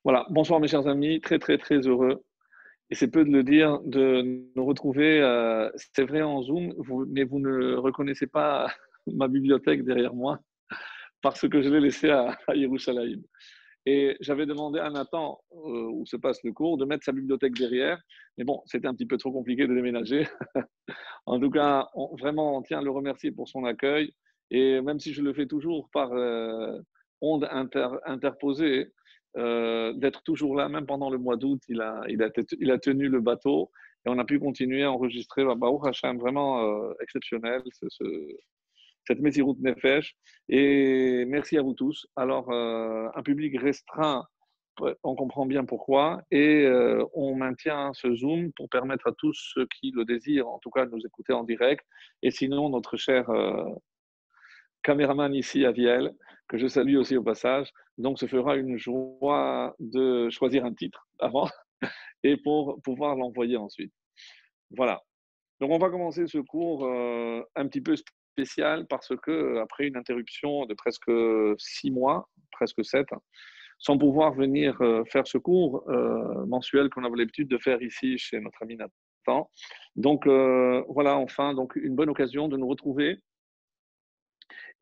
Voilà, bonsoir mes chers amis, très très très heureux, et c'est peu de le dire, de nous retrouver, c'est vrai en Zoom, mais vous ne reconnaissez pas ma bibliothèque derrière moi, parce que je l'ai laissée à Yerushalayim. Et j'avais demandé à Nathan, où se passe le cours, de mettre sa bibliothèque derrière, mais bon, c'était un petit peu trop compliqué de déménager. En tout cas, vraiment, on tient à le remercier pour son accueil, et même si je le fais toujours par onde interposée, d'être toujours là, même pendant le mois d'août, il a tenu le bateau et on a pu continuer à enregistrer. Baruch Hashem, vraiment exceptionnel, cette Messirut Nefesh. Et merci à vous tous. Alors, un public restreint, on comprend bien pourquoi, et on maintient ce Zoom pour permettre à tous ceux qui le désirent, en tout cas, de nous écouter en direct. Et sinon, notre cher caméraman ici à Vielle, que je salue aussi au passage. Donc, ce fera une joie de choisir un titre avant et pour pouvoir l'envoyer ensuite. Voilà. Donc, on va commencer ce cours un petit peu spécial parce que, après une interruption de presque 6 mois, presque 7, sans pouvoir venir faire ce cours mensuel qu'on avait l'habitude de faire ici chez notre ami Nathan. Donc, voilà, enfin, donc une bonne occasion de nous retrouver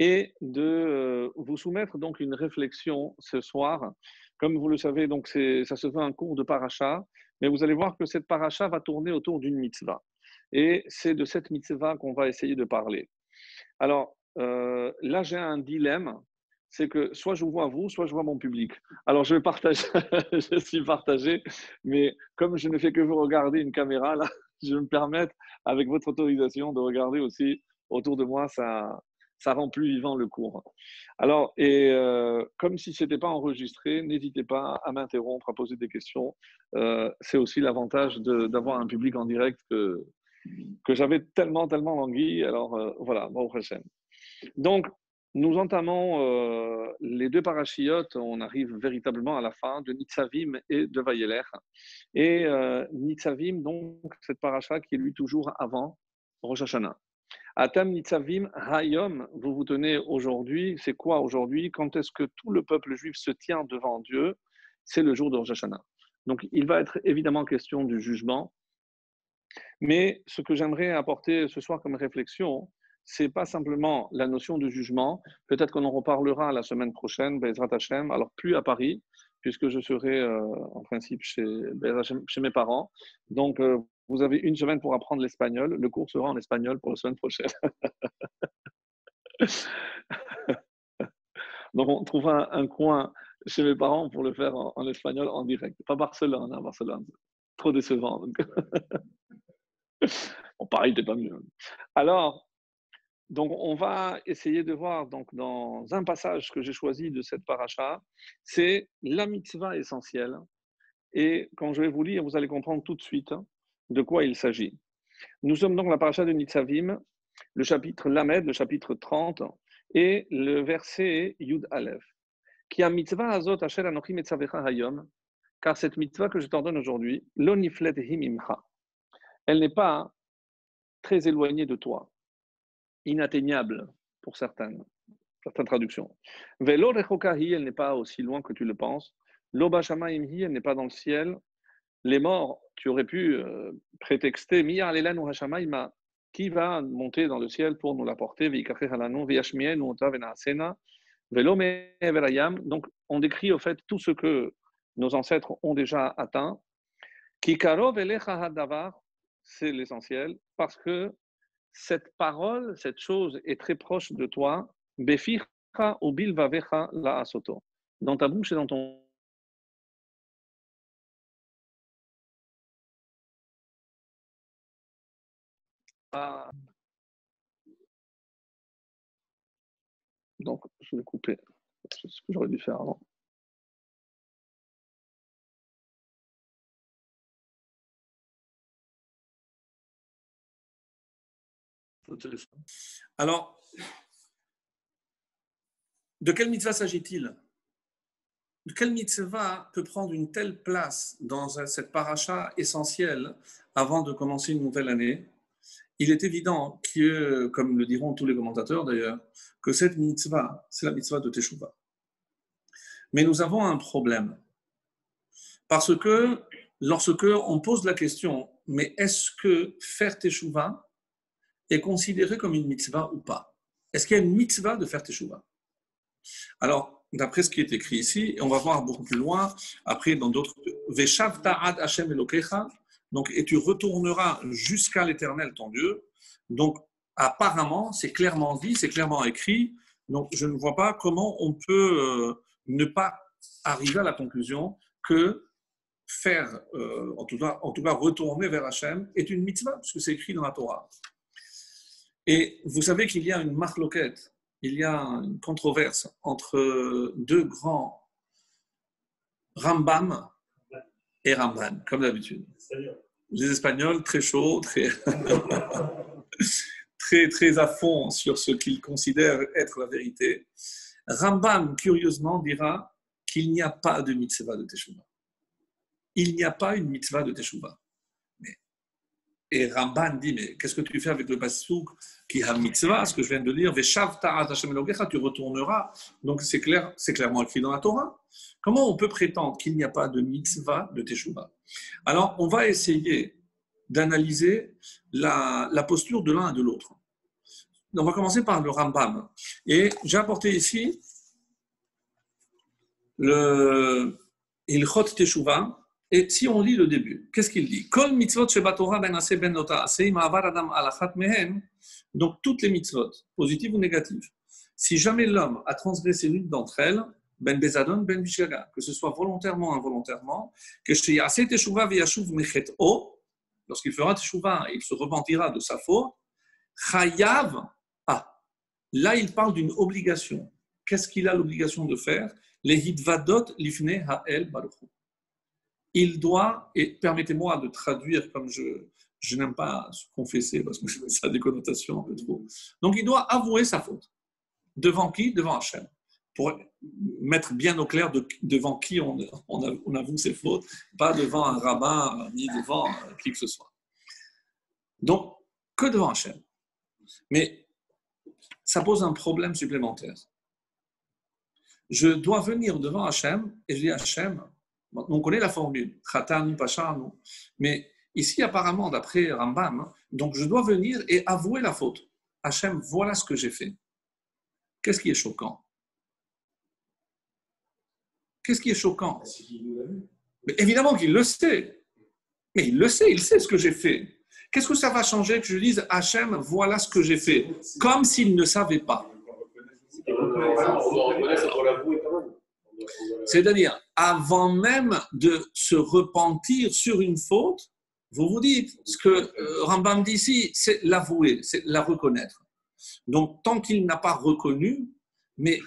et de vous soumettre donc une réflexion ce soir. Comme vous le savez, donc ça se fait un cours de paracha, mais vous allez voir que cette paracha va tourner autour d'une mitzvah. Et c'est de cette mitzvah qu'on va essayer de parler. Alors, là, j'ai un dilemme, c'est que soit je vois vous, soit je vois mon public. Alors, je partage, je suis partagé, mais comme je ne fais que vous regarder une caméra, là, je vais me permettre, avec votre autorisation, de regarder aussi autour de moi, ça rend plus vivant le cours. Alors, et comme si ce n'était pas enregistré, n'hésitez pas à m'interrompre, à poser des questions. C'est aussi l'avantage d'avoir un public en direct que j'avais tellement, tellement langui. Alors, voilà, bon prochain. Donc, nous entamons les deux parachiotes. On arrive véritablement à la fin de Nitzavim et de Vayeler. Et Nitzavim, donc, cette paracha qui est lui toujours avant Rosh Hashanah. Atam Nitzavim Hayom, vous vous tenez aujourd'hui. C'est quoi aujourd'hui? Quand est-ce que tout le peuple juif se tient devant Dieu? C'est le jour de Rosh Hashanah. Donc, il va être évidemment question du jugement. Mais ce que j'aimerais apporter ce soir comme réflexion, c'est pas simplement la notion de jugement. Peut-être qu'on en reparlera la semaine prochaine, Bezrat Hashem. Alors plus à Paris, puisque je serai en principe chez mes parents. Donc vous avez une semaine pour apprendre l'espagnol. Le cours sera en espagnol pour la semaine prochaine. Donc on trouvera un coin chez mes parents pour le faire en espagnol en direct. Pas Barcelone, hein, Barcelone. Trop décevant. Donc. Bon, Paris, t'es pas mieux. Alors, donc, on va essayer de voir donc, dans un passage que j'ai choisi de cette paracha, c'est la mitzvah essentielle. Et quand je vais vous lire, vous allez comprendre tout de suite de quoi il s'agit. Nous sommes donc la paracha de Nitzavim, le chapitre Lamed, le chapitre 30, et le verset Yud Aleph. Qui a mitzvah azot asher anochi metzavecha hayom, car cette mitzvah que je t'ordonne aujourd'hui, lo niflet himimcha, elle n'est pas très éloignée de toi, inatteignable pour certaines traductions. Velo rechokahi, elle n'est pas aussi loin que tu le penses. Loba shamaimhi, elle n'est pas dans le ciel. Les morts, tu aurais pu prétexter, Mia alelanu hashamaima, qui va monter dans le ciel pour nous l'apporter, vikacher halanu, viashmienu ota venaasena, velo meverayam. Donc, on décrit au fait tout ce que nos ancêtres ont déjà atteint. Kikaro velecha hadavar, c'est l'essentiel, parce que cette parole, cette chose est très proche de toi. Beficha ou bilvavecha la asoto. Dans ta bouche et dans ton. Ah, donc, je vais couper. C'est ce que j'aurais dû faire avant. Alors, de quelle mitzvah s'agit-il? De quelle mitzvah peut prendre une telle place dans cette paracha essentielle avant de commencer une nouvelle année? Il est évident que, comme le diront tous les commentateurs d'ailleurs, que cette mitzvah, c'est la mitzvah de Teshuvah. Mais nous avons un problème. Parce que lorsque on pose la question, mais est-ce que faire teshuva est considéré comme une mitzvah ou pas? Est-ce qu'il y a une mitzvah de faire teshuva? Alors, d'après ce qui est écrit ici, et on va voir beaucoup plus loin, après dans d'autres, Veshavta ad Hashem Elokecha, donc, et tu retourneras jusqu'à l'Éternel ton Dieu. Donc, apparemment, c'est clairement dit, c'est clairement écrit. Donc, je ne vois pas comment on peut ne pas arriver à la conclusion que faire, en tout cas, retourner vers Hachem est une mitzvah, puisque c'est écrit dans la Torah. Et vous savez qu'il y a une marloquette, il y a une controverse entre deux grands, Rambam et Ramban, comme d'habitude. Les Espagnols, très chauds, très, très à fond sur ce qu'ils considèrent être la vérité. Rambam, curieusement, dira qu'il n'y a pas de mitzvah de Teshuvah. Il n'y a pas une mitzvah de Teshuvah. Et Ramban dit, mais qu'est-ce que tu fais avec le pasuk qui a mitzvah, ce que je viens de lire, tu retourneras. Donc c'est clair, c'est clairement écrit dans la Torah. Comment on peut prétendre qu'il n'y a pas de mitzvah de Teshuvah? Alors, on va essayer d'analyser la posture de l'un et de l'autre. On va commencer par le Rambam. Et j'ai apporté ici le Ilchot Teshuvah. Et si on lit le début, qu'est-ce qu'il dit? Kol mitzvot shebatorah ben aseh ben nota aseh ma'avar adam alachat mehen. Donc toutes les mitzvot, positives ou négatives. Si jamais l'homme a transgressé l'une d'entre elles, ben bezadon ben vishaga, que ce soit volontairement ou involontairement, que sheyaseh teshuvah v'yashuv mechet'o, lorsqu'il fera teshuvah et il se repentira de sa faute, chayav. Ah, là il parle d'une obligation. Qu'est-ce qu'il a l'obligation de faire? Les hitvadot lifnei ha'el baruch hu. Il doit, et permettez-moi de traduire comme je n'aime pas se confesser parce que ça a des connotations un peu trop. Donc il doit avouer sa faute. Devant qui? Devant Hachem. Pour mettre bien au clair devant qui on avoue ses fautes, pas devant un rabbin ni devant qui que ce soit. Donc, que devant Hachem. Mais ça pose un problème supplémentaire. Je dois venir devant Hachem et je dis Hachem, on connaît la formule, Khatan, Pachanu. Mais ici, apparemment, d'après Rambam, donc je dois venir et avouer la faute. Hachem, voilà ce que j'ai fait. Qu'est-ce qui est choquant? Qu'est-ce qui est choquant? Mais évidemment qu'il le sait. Mais il le sait, il sait ce que j'ai fait. Qu'est-ce que ça va changer que je dise Hachem, voilà ce que j'ai fait? Comme s'il ne savait pas. C'est-à-dire, avant même de se repentir sur une faute, vous vous dites, ce que Rambam dit ici, c'est l'avouer, c'est la reconnaître. Donc, tant qu'il n'a pas reconnu, mais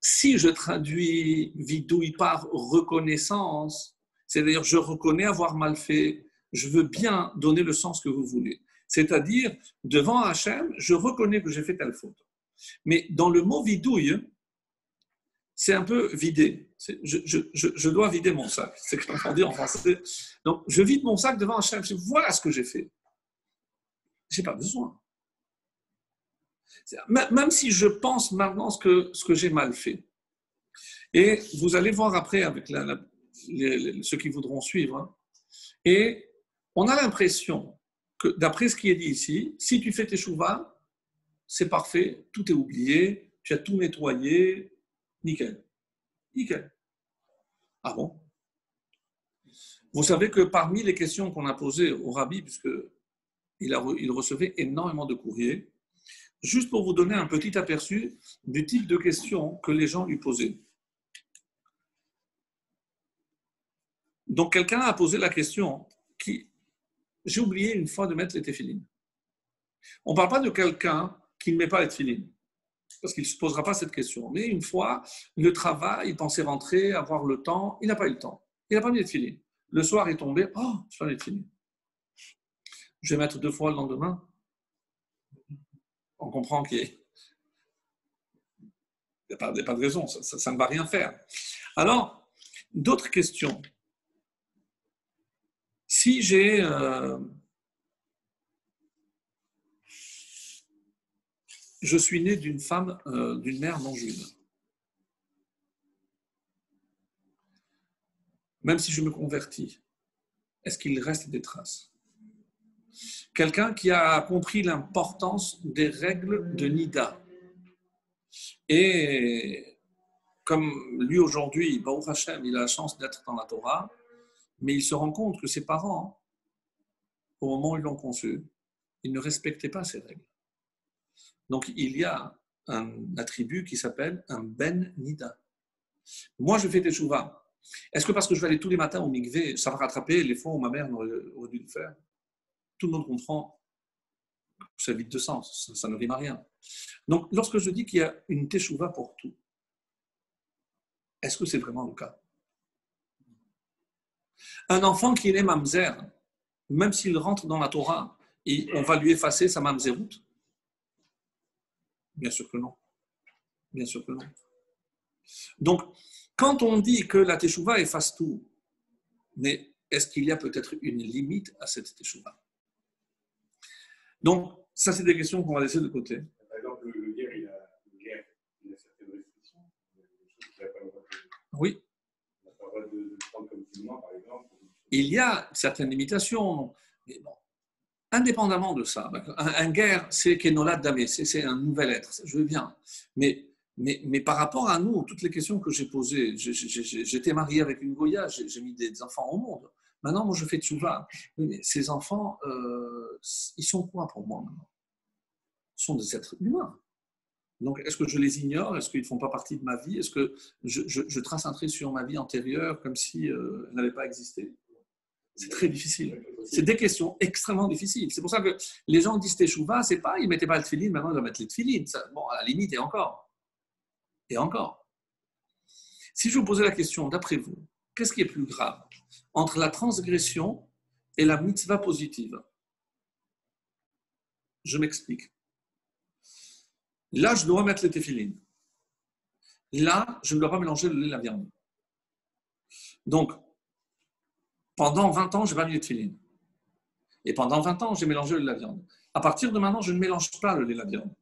si je traduis vidouille par reconnaissance, c'est-à-dire je reconnais avoir mal fait, je veux bien donner le sens que vous voulez. C'est-à-dire, devant Hachem, je reconnais que j'ai fait telle faute. Mais dans le mot vidouille, c'est un peu vider. Je dois vider mon sac. C'est ce qu'on dit en français. Donc, je vide mon sac devant Hachem. Voilà ce que j'ai fait. Je n'ai pas besoin. Même si je pense maintenant ce que j'ai mal fait. Et vous allez voir après avec ceux qui voudront suivre. Hein. Et on a l'impression que, d'après ce qui est dit ici, si tu fais tes chouvas, c'est parfait, tout est oublié, tu as tout nettoyé, nickel. Nickel. Ah bon? Vous savez que parmi les questions qu'on a posées au rabbi, puisqu'il recevait énormément de courriers, juste pour vous donner un petit aperçu du type de questions que les gens lui posaient. Donc, quelqu'un a posé la question j'ai oublié une fois de mettre les téphilines. On ne parle pas de quelqu'un qui ne met pas les téphilines, parce qu'il ne se posera pas cette question. Mais une fois, le travail, il pensait rentrer, avoir le temps, il n'a pas eu le temps. Il n'a pas mis les téphilines. Le soir est tombé, je fais les téphilines. Je vais mettre 2 fois le lendemain. On comprend qu'il n'y a pas de raison, ça ne va rien faire. Alors, d'autres questions. Si j'ai je suis né d'une femme, d'une mère non juive. même si je me convertis, est-ce qu'il reste des traces? Quelqu'un qui a compris l'importance des règles de Nida. Et comme lui aujourd'hui, Baruch Hashem, il a la chance d'être dans la Torah, mais il se rend compte que ses parents, au moment où ils l'ont conçu, ils ne respectaient pas ces règles. Donc il y a un attribut qui s'appelle un Ben Nida. Moi, je fais teshuva. Est-ce que parce que je vais aller tous les matins au mikvé, ça va rattraper les fois où ma mère aurait dû le faire? Tout le monde comprend que ça vide de sens, ça ne rime à rien. Donc, lorsque je dis qu'il y a une teshuva pour tout, est-ce que c'est vraiment le cas? Un enfant qui est né mamzer, même s'il rentre dans la Torah, on va lui effacer sa mamzeroute? Bien sûr que non. Bien sûr que non. Donc, quand on dit que la teshuva efface tout, mais est-ce qu'il y a peut-être une limite à cette teshuva? Donc, ça, c'est des questions qu'on va laisser de côté. Par exemple, le guerre, il a certaines restrictions. Il n'a pas le droit Oui. Il n'a pas le droit de prendre comme témoin, par exemple. Il y a certaines limitations. Mais bon, indépendamment de ça, un guerre, c'est Kenolad Damé, c'est un nouvel être, je veux bien. Mais par rapport à nous, toutes les questions que j'ai posées, j'étais marié avec une Goya, j'ai mis des enfants au monde. Maintenant, moi, je fais tchouva. Mais ces enfants, ils sont quoi pour moi maintenant? Ils sont des êtres humains. Donc, est-ce que je les ignore? Est-ce qu'ils ne font pas partie de ma vie? Est-ce que je trace un trait sur ma vie antérieure comme si elle n'avait pas existé? C'est très difficile. C'est des questions extrêmement difficiles. C'est pour ça que les gens disent teshuva, c'est pas, ils ne mettaient pas le tefillin, maintenant ils doivent mettre les tefillin. Bon, à la limite, et encore. Et encore. Si je vous posais la question, d'après vous, qu'est-ce qui est plus grave entre la transgression et la mitzvah positive? Je m'explique. Là, je dois mettre les tefillin. Là, je ne dois pas mélanger le lait et la viande. Donc, pendant 20 ans, je n'ai pas mis les tefillin. Et pendant 20 ans, j'ai mélangé le lait et la viande. À partir de maintenant, je ne mélange pas le lait et la viande.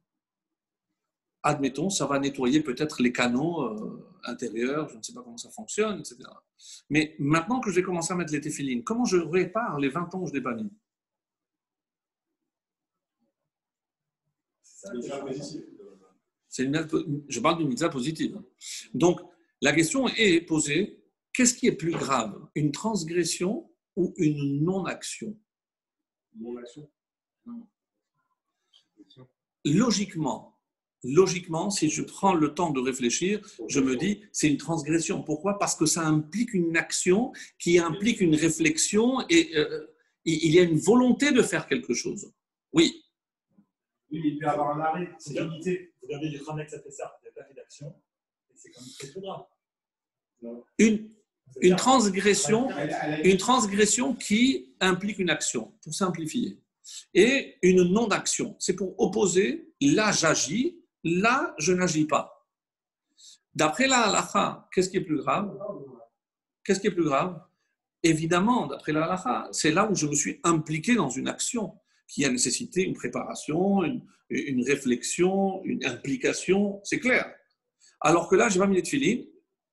Admettons, ça va nettoyer peut-être les canaux intérieurs, je ne sais pas comment ça fonctionne, etc. Mais maintenant que j'ai commencé à mettre les tefillin, comment je répare les 20 ans où je ne l'ai pas mis? Je parle d'une mitzvah positive. Donc, la question est posée, qu'est-ce qui est plus grave, une transgression ou une non-action? Non-action. Logiquement, si je prends le temps de réfléchir, je me dis, c'est une transgression. Pourquoi? Parce que ça implique une action qui implique une réflexion et il y a une volonté de faire quelque chose. Oui. Oui, mais il peut y avoir un arrêt, c'est limité. Vous avez dit que ça fait ça, il n'y a pas fait d'action, et c'est comme c'est tout grave. Une transgression qui implique une action, pour simplifier. Et une non-action, c'est pour opposer, là j'agis, là je n'agis pas. D'après la halakha, qu'est-ce qui est plus grave? Qu'est-ce qui est plus grave? Évidemment, d'après la halakha, c'est là où je me suis impliqué dans une action qui a nécessité une préparation, une réflexion, une implication, c'est clair. Alors que là, je n'ai pas mis les tefillin,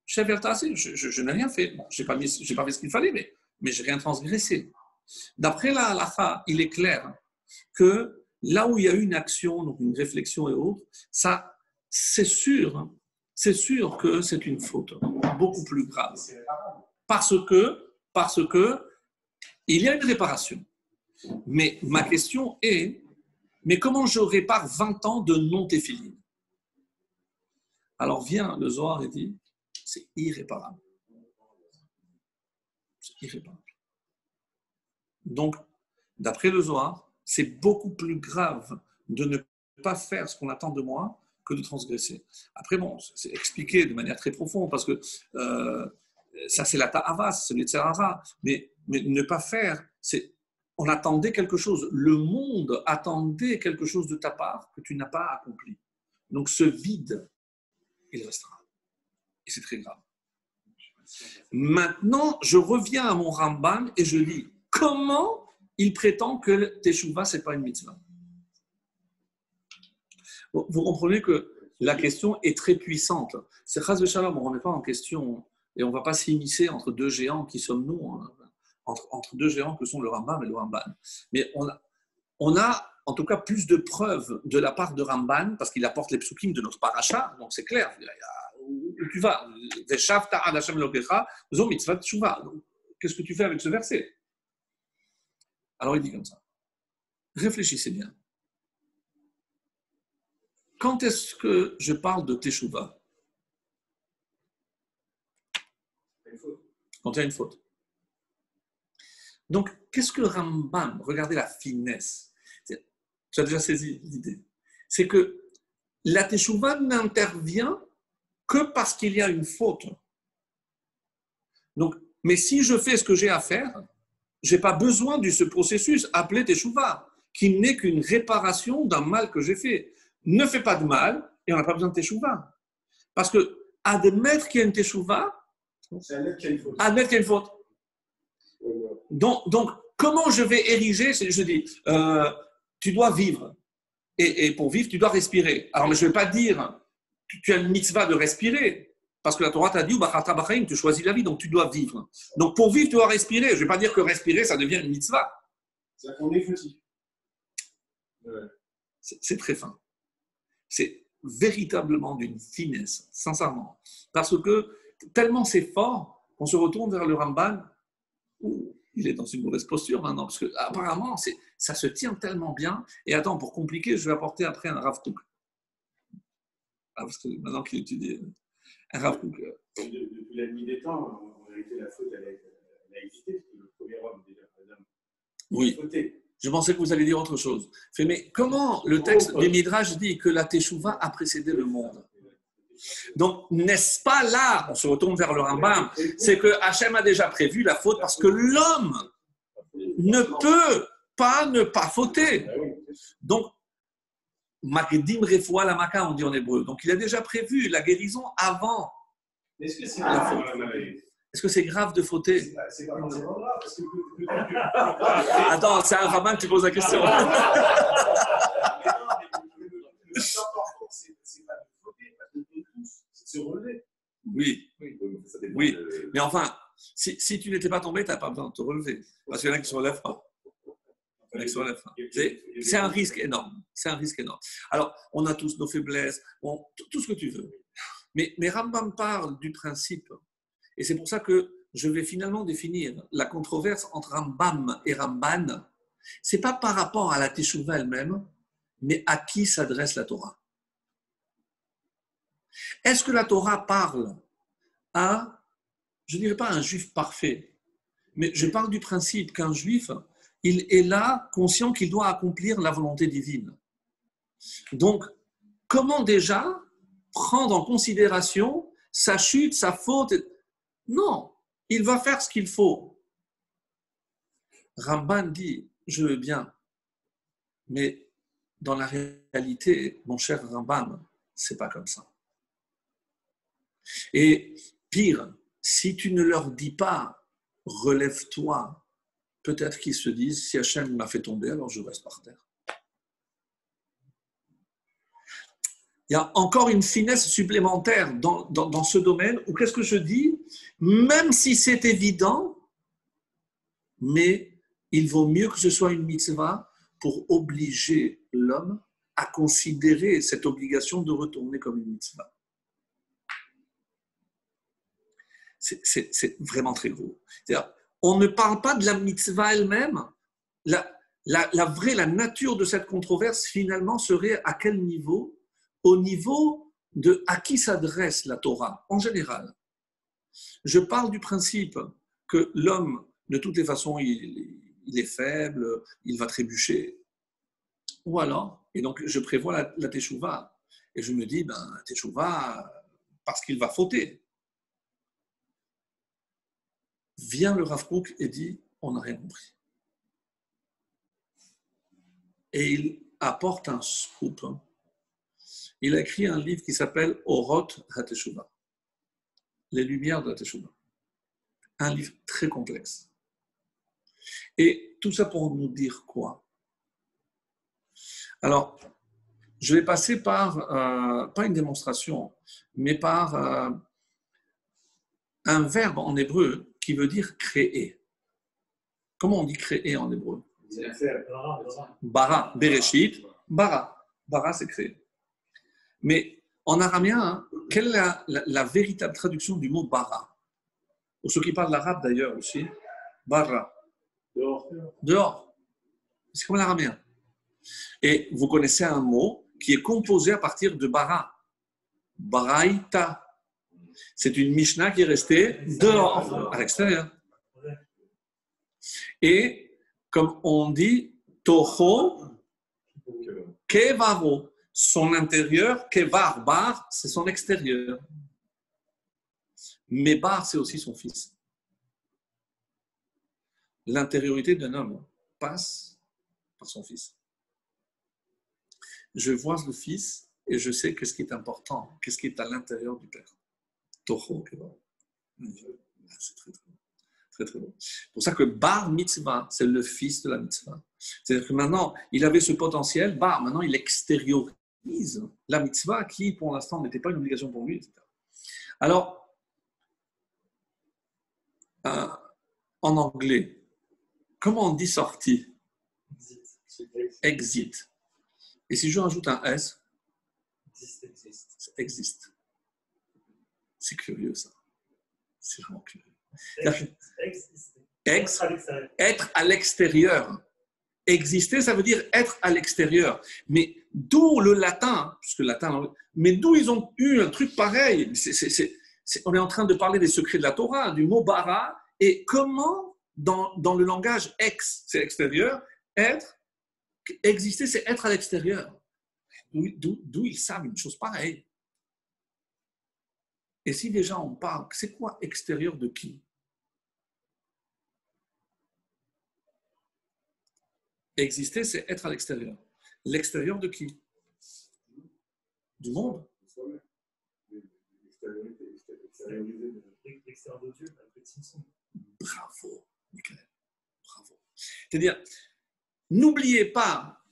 je n'ai rien fait. Bon, je n'ai pas fait ce qu'il fallait, mais je n'ai rien transgressé. D'après la halakha, il est clair que là où il y a eu une action, donc une réflexion et autres, ça, c'est sûr que c'est une faute beaucoup plus grave. Parce que il y a une réparation. Mais ma question est, mais comment je répare 20 ans de non-tefillin? Alors vient le Zohar et dit, c'est irréparable. C'est irréparable. Donc, d'après le Zohar, c'est beaucoup plus grave de ne pas faire ce qu'on attend de moi que de transgresser. Après, bon, c'est expliqué de manière très profonde parce que ça, c'est la ta'ava, c'est le tzerara. Mais ne pas faire, on attendait quelque chose. Le monde attendait quelque chose de ta part que tu n'as pas accompli. Donc, ce vide, il restera. Et c'est très grave. Maintenant, je reviens à mon Rambam et je dis, comment il prétend que Teshuvah, ce n'est pas une mitzvah? Vous comprenez que la question est très puissante. C'est Chas v'Shalom, on ne remet pas en question Et on ne va pas s'immiscer entre deux géants qui sommes nous, hein, entre deux géants que sont le Rambam et le Ramban. Mais on a en tout cas plus de preuves de la part de Ramban, parce qu'il apporte les psukim de notre paracha, donc c'est clair. Où tu vas? Qu'est-ce que tu fais avec ce verset? Alors il dit comme ça. Réfléchissez bien. Quand est-ce que je parle de Teshuvah? Quand il y a une faute. Donc, qu'est-ce que Rambam, regardez la finesse, tu as déjà saisi l'idée, c'est que la Teshuvah n'intervient que parce qu'il y a une faute. Donc, mais si je fais ce que j'ai à faire, je n'ai pas besoin de ce processus appelé Teshuvah, qui n'est qu'une réparation d'un mal que j'ai fait. Ne fais pas de mal et on n'a pas besoin de Teshuvah. Parce que admettre qu'il y a une Teshuvah, C'est admettre qu'il y a une faute. admettre qu'il y a une faute. Donc, comment je vais ériger? Je dis, tu dois vivre. Et pour vivre, tu dois respirer. Alors, mais je ne vais pas dire, tu as une mitzvah de respirer. Parce que la Torah t'a dit, tu choisis la vie, donc tu dois vivre. Donc, pour vivre, tu dois respirer. Je ne vais pas dire que respirer, ça devient une mitzvah. C'est-à-dire qu'on est fautif. C'est très fin. C'est véritablement d'une finesse, sincèrement. Parce que tellement c'est fort qu'on se retourne vers le Ramban, où il est dans une mauvaise posture maintenant, parce que apparemment ça se tient tellement bien. Et attends, pour compliquer, je vais apporter après un Rav Kook. Parce que maintenant qu'il étudie un Rav Kook. Depuis la nuit des temps, en réalité, la faute, elle a existé, parce que le premier homme, déjà, Adam, Oui. il a fauté. Je pensais que vous alliez dire autre chose. Mais comment le texte du Midrash dit que la Teshuvah a précédé le monde? Donc, n'est-ce pas là, on se retourne vers le Rambam, c'est que Hachem a déjà prévu la faute parce que l'homme ne peut pas ne pas fauter. Donc, Magdim Refoua la Maka, on dit en hébreu. Donc, il a déjà prévu la guérison avant. Est-ce que c'est la faute. Est-ce que c'est grave de fauter? C'est pas forcément grave, parce que Attends, c'est un rabbin qui pose la question. Le plus important, c'est pas de fauter, parce que tous, c'est de se relever. Oui, mais enfin, si tu n'étais pas tombé, tu n'as pas besoin de te relever. Parce qu'il y en a qui ne se relèvent pas. C'est un risque énorme. C'est un risque énorme. Alors, on a tous nos faiblesses, tout ce que tu veux. Mais Rambam parle du principe. Et c'est pour ça que je vais finalement définir la controverse entre Rambam et Ramban. Ce n'est pas par rapport à la Teshuvah elle-même, mais à qui s'adresse la Torah. Est-ce que la Torah parle à, je ne dirais pas un juif parfait, mais je parle du principe qu'un juif, il est là conscient qu'il doit accomplir la volonté divine. Donc, comment déjà prendre en considération sa chute, sa faute? Non, il va faire ce qu'il faut. Ramban dit, je veux bien, mais dans la réalité, mon cher Ramban, c'est pas comme ça. Et pire, si tu ne leur dis pas, relève-toi, peut-être qu'ils se disent, si Hachem m'a fait tomber, alors je reste par terre. Il y a encore une finesse supplémentaire dans ce domaine où qu'est-ce que je dis? Même si c'est évident, mais il vaut mieux que ce soit une mitzvah pour obliger l'homme à considérer cette obligation de retourner comme une mitzvah. C'est vraiment très gros. C'est-à-dire, on ne parle pas de la mitzvah elle-même. La nature de cette controverse, finalement, serait à quel niveau? Au niveau de à qui s'adresse la Torah, en général. Je parle du principe que l'homme, de toutes les façons, il est faible, il va trébucher. Ou alors, et donc je prévois la Teshuvah, et je me dis, Teshuvah, parce qu'il va fauter. Vient le Rav Kook et dit, on n'a rien compris. Et il apporte un scoop. Il a écrit un livre qui s'appelle Oroth HaTeshuvah, les lumières de la Teshuvah. Un livre très complexe. Et tout ça pour nous dire quoi? Alors, je vais passer par, pas une démonstration, mais par un verbe en hébreu qui veut dire créer. Comment on dit créer en hébreu? Bara, Bereshit, bara. Bara, c'est créer. Mais en araméen, quelle est la véritable traduction du mot bara? Pour ceux qui parlent l'arabe d'ailleurs aussi, bara. Dehors. C'est comme l'araméen. Et vous connaissez un mot qui est composé à partir de bara. Baraïta. C'est une Mishnah qui est restée dehors, à l'extérieur. Et comme on dit, Toho Kevaro, son intérieur, Kevar, Bar, c'est son extérieur. Mais Bar, c'est aussi son fils. L'intériorité d'un homme passe par son fils. Je vois le fils et je sais qu'est-ce qui est important, qu'est-ce qui est à l'intérieur du père. Toho Kevar. C'est très, très bon. Très, très bon. C'est pour ça que Bar Mitzvah, c'est le fils de la Mitzvah. C'est-à-dire que maintenant, il avait ce potentiel, Bar, maintenant il extériorise la Mitzvah qui, pour l'instant, n'était pas une obligation pour lui, etc. Alors, en anglais, comment on dit sortie? Exit. Et si je rajoute un S, existe. C'est curieux, ça. C'est vraiment curieux. Être à l'extérieur. Exister, ça veut dire être à l'extérieur. Mais d'où le latin, puisque le latin, mais d'où ils ont eu un truc pareil? On est en train de parler des secrets de la Torah, du mot bara, et comment, dans le langage ex, c'est extérieur, être, exister, c'est être à l'extérieur. D'où ils savent une chose pareille. Et si déjà on parle, c'est quoi extérieur de qui? Exister, c'est être à l'extérieur. L'extérieur de qui? Du monde. L'extérieur de Dieu, Bravo, Michael. Bravo. C'est-à-dire, n'oubliez pas,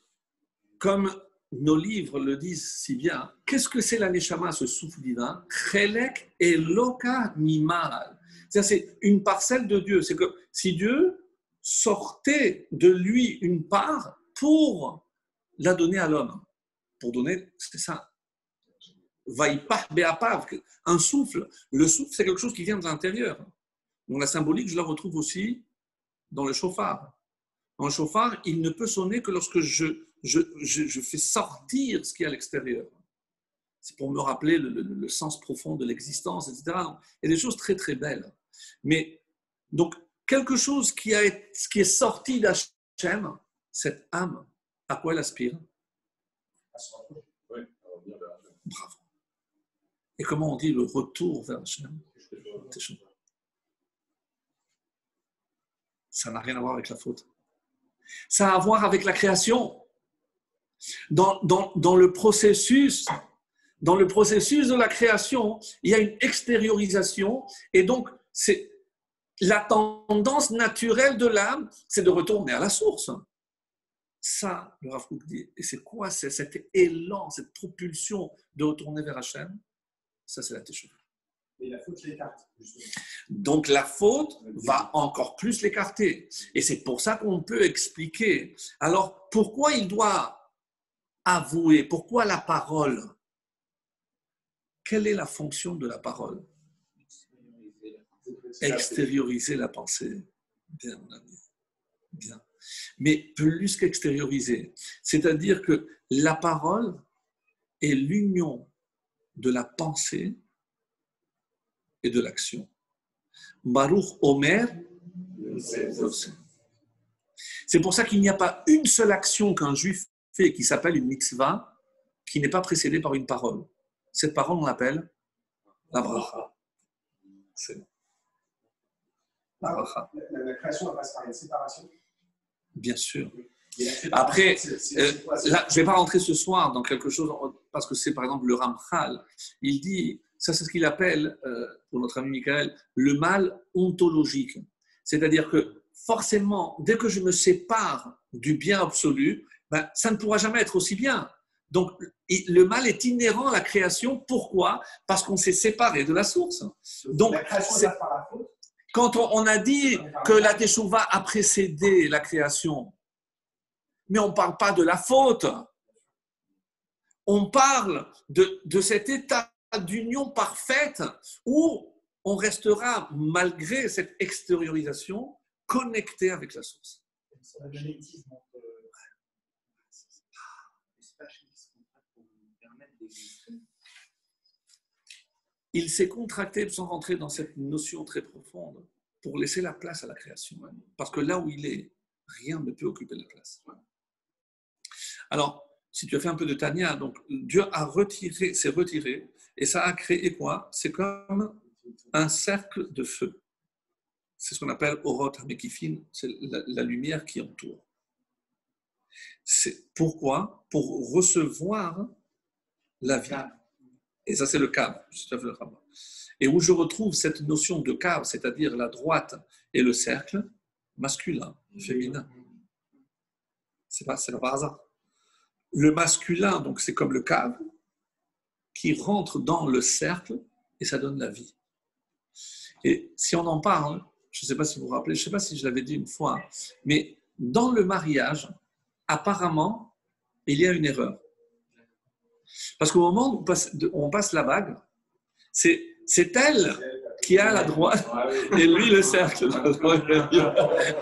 comme nos livres le disent si bien, qu'est-ce que c'est la Neshama, ce souffle divin? Chelek Eloka Mimal. C'est une parcelle de Dieu. C'est que si Dieu sortait de lui une part pour la donner à l'homme, pour donner, c'est ça. Vaipah Beapav, un souffle. Le souffle, c'est quelque chose qui vient de l'intérieur. Donc la symbolique, je la retrouve aussi dans le chauffard. Dans le chauffard, il ne peut sonner que lorsque je fais sortir ce qui est à l'extérieur. C'est pour me rappeler le sens profond de l'existence, etc. Donc, il y a des choses très, très belles. Mais, donc, quelque chose qui est sorti d'Hachem, cette âme, à quoi elle aspire? Bravo. Et comment on dit le retour vers Hachem? Ça n'a rien à voir avec la faute. Ça a à voir avec la création. Dans le processus de la création, il y a une extériorisation et donc c'est la tendance naturelle de l'âme, c'est de retourner à la source. Ça, le Rav Kook dit, et c'est quoi cet élan, cette propulsion de retourner vers Hachem? Ça, c'est la Teshuvah. Et la faute l'écarte, justement. Donc la faute va encore plus l'écarter. Et c'est pour ça qu'on peut expliquer. Alors, pourquoi il doit avouer? Pourquoi la parole? Quelle est la fonction de la parole? Extérioriser la pensée. Bien, mon ami. Bien. Mais plus qu'extérioriser. C'est-à-dire que la parole est l'union de la pensée et de l'action. Baruch Omer, c'est pour ça qu'il n'y a pas une seule action qu'un juif fait qui s'appelle une mitzvah qui n'est pas précédée par une parole. Cette parole, on l'appelle la bracha. C'est la bracha. La création passe par une séparation. Bien sûr. Après, là, je ne vais pas rentrer ce soir dans quelque chose, parce que c'est par exemple le Ramchal. Il dit, ça c'est ce qu'il appelle, pour notre ami Michael, le mal ontologique. C'est-à-dire que forcément, dès que je me sépare du bien absolu, ben, ça ne pourra jamais être aussi bien. Donc, le mal est inhérent à la création. Pourquoi? Parce qu'on s'est séparé de la source. Donc, la création passe par la faute. quand on a dit que la teshuva a précédé la création, mais on ne parle pas de la faute. On parle de cet état d'union parfaite où on restera, malgré cette extériorisation, connecté avec la source. C'est un magnétisme entre l'espace qui se contracte pour nous permettre d'exister. Il s'est contracté sans rentrer dans cette notion très profonde pour laisser la place à la création. Parce que là où il est, rien ne peut occuper la place. Alors, si tu as fait un peu de Tanya, donc Dieu s'est retiré, et ça a créé quoi? C'est comme un cercle de feu. C'est ce qu'on appelle Oroth HaMekifin, c'est la lumière qui entoure. C'est pourquoi? Pour recevoir la vie. Et ça, c'est le cave. Et où je retrouve cette notion de cave, c'est-à-dire la droite et le cercle, masculin, féminin. C'est pas par hasard. Le masculin, donc, c'est comme le cave qui rentre dans le cercle et ça donne la vie. Et si on en parle, je ne sais pas si vous vous rappelez, je ne sais pas si je l'avais dit une fois, mais dans le mariage, apparemment, il y a une erreur. Parce qu'au moment où on passe la bague, c'est elle qui a la droite et lui le cercle. Il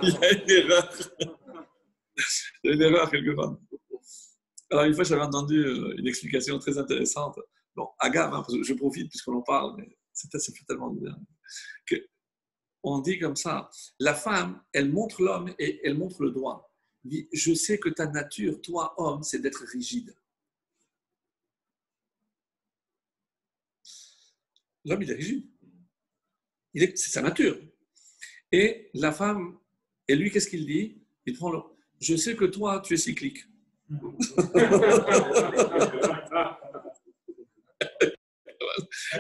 y a une erreur. Il y a une erreur quelque part. Alors, une fois, j'avais entendu une explication très intéressante. Bon, Agave, hein, parce que je profite puisqu'on en parle, mais ça fait tellement bien. On dit comme ça, la femme, elle montre l'homme et elle montre le droit. Elle dit, je sais que ta nature, toi, homme, c'est d'être rigide. L'homme, il est rigide. C'est sa nature. Et la femme, et lui, qu'est-ce qu'il dit? Il prend le... Je sais que toi, tu es cyclique.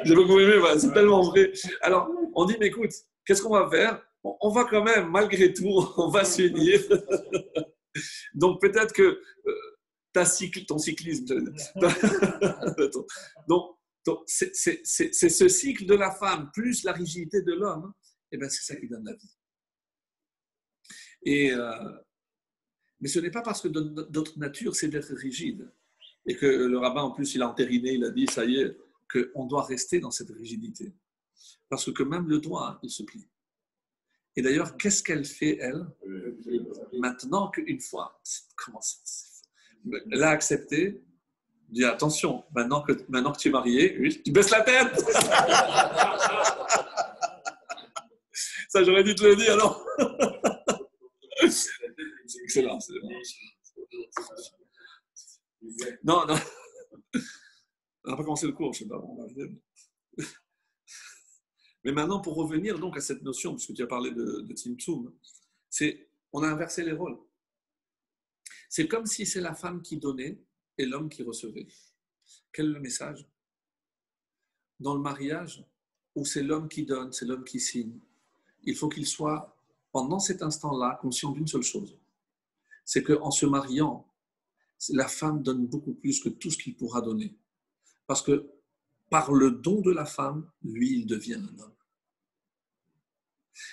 J'ai beaucoup aimé, c'est tellement vrai. Alors, on dit, mais écoute, qu'est-ce qu'on va faire? On va quand même, malgré tout, on va s'unir. Donc, peut-être que ton cyclisme, donc c'est ce cycle de la femme plus la rigidité de l'homme, et ben, c'est ça qui donne la vie. Mais ce n'est pas parce que notre nature, c'est d'être rigide. Et que le rabbin, en plus, il a entériné, il a dit, ça y est, qu'on doit rester dans cette rigidité. Parce que même le doigt, il se plie. Et d'ailleurs, qu'est-ce qu'elle fait, elle? Maintenant qu'une fois, elle a accepté, dit attention, maintenant que tu es marié, oui, tu baisses la tête. Ça, j'aurais dû te le dire, non? C'est excellent. Non. On n'a pas commencé le cours, je ne sais pas. Mais maintenant, pour revenir donc à cette notion, puisque tu as parlé de Tzimtzum, on a inversé les rôles. C'est comme si c'est la femme qui donnait et l'homme qui recevait. Quel est le message? Dans le mariage, où c'est l'homme qui donne, c'est l'homme qui signe, il faut qu'il soit, pendant cet instant-là, conscient d'une seule chose. C'est qu'en se mariant, la femme donne beaucoup plus que tout ce qu'il pourra donner. Parce que par le don de la femme, lui, il devient un homme.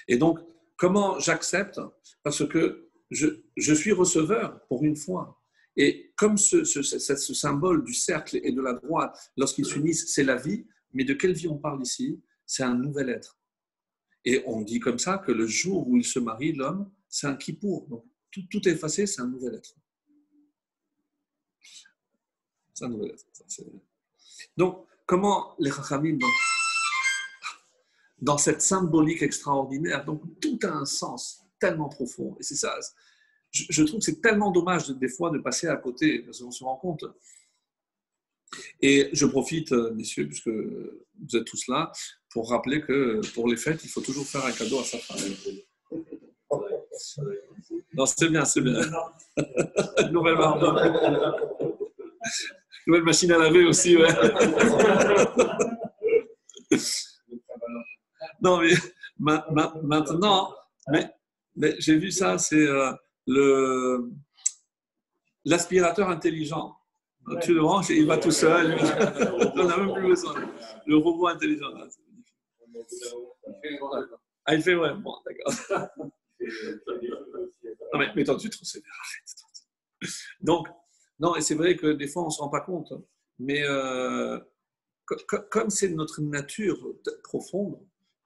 Et donc, comment j'accepte? Parce que je suis receveur pour une fois. Et comme ce symbole du cercle et de la droite, lorsqu'ils s'unissent, c'est la vie. Mais de quelle vie on parle ici? C'est un nouvel être. Et on dit comme ça que le jour où il se marie, l'homme, c'est un kippour. Donc, tout est effacé, c'est un nouvel être. C'est un nouvel être. Donc, comment les Chachamim, dans cette symbolique extraordinaire, donc tout a un sens tellement profond. Et c'est ça, je trouve que c'est tellement dommage des fois de passer à côté, parce qu'on se rend compte. Et je profite, messieurs, puisque vous êtes tous là, pour rappeler que pour les fêtes, il faut toujours faire un cadeau à sa femme. Non, c'est bien, c'est bien. Nouvelle machine à laver aussi, ouais. Non, mais maintenant, mais j'ai vu ça, c'est l'aspirateur intelligent. Tu le branches et il va tout seul. On n'a même plus besoin. Le robot intelligent. Là, ah, il fait, ouais, bon, d'accord. Non, mais toi, tu te sévère, arrête. Donc, non, et c'est vrai que des fois, on ne se rend pas compte. Mais comme c'est notre nature profonde,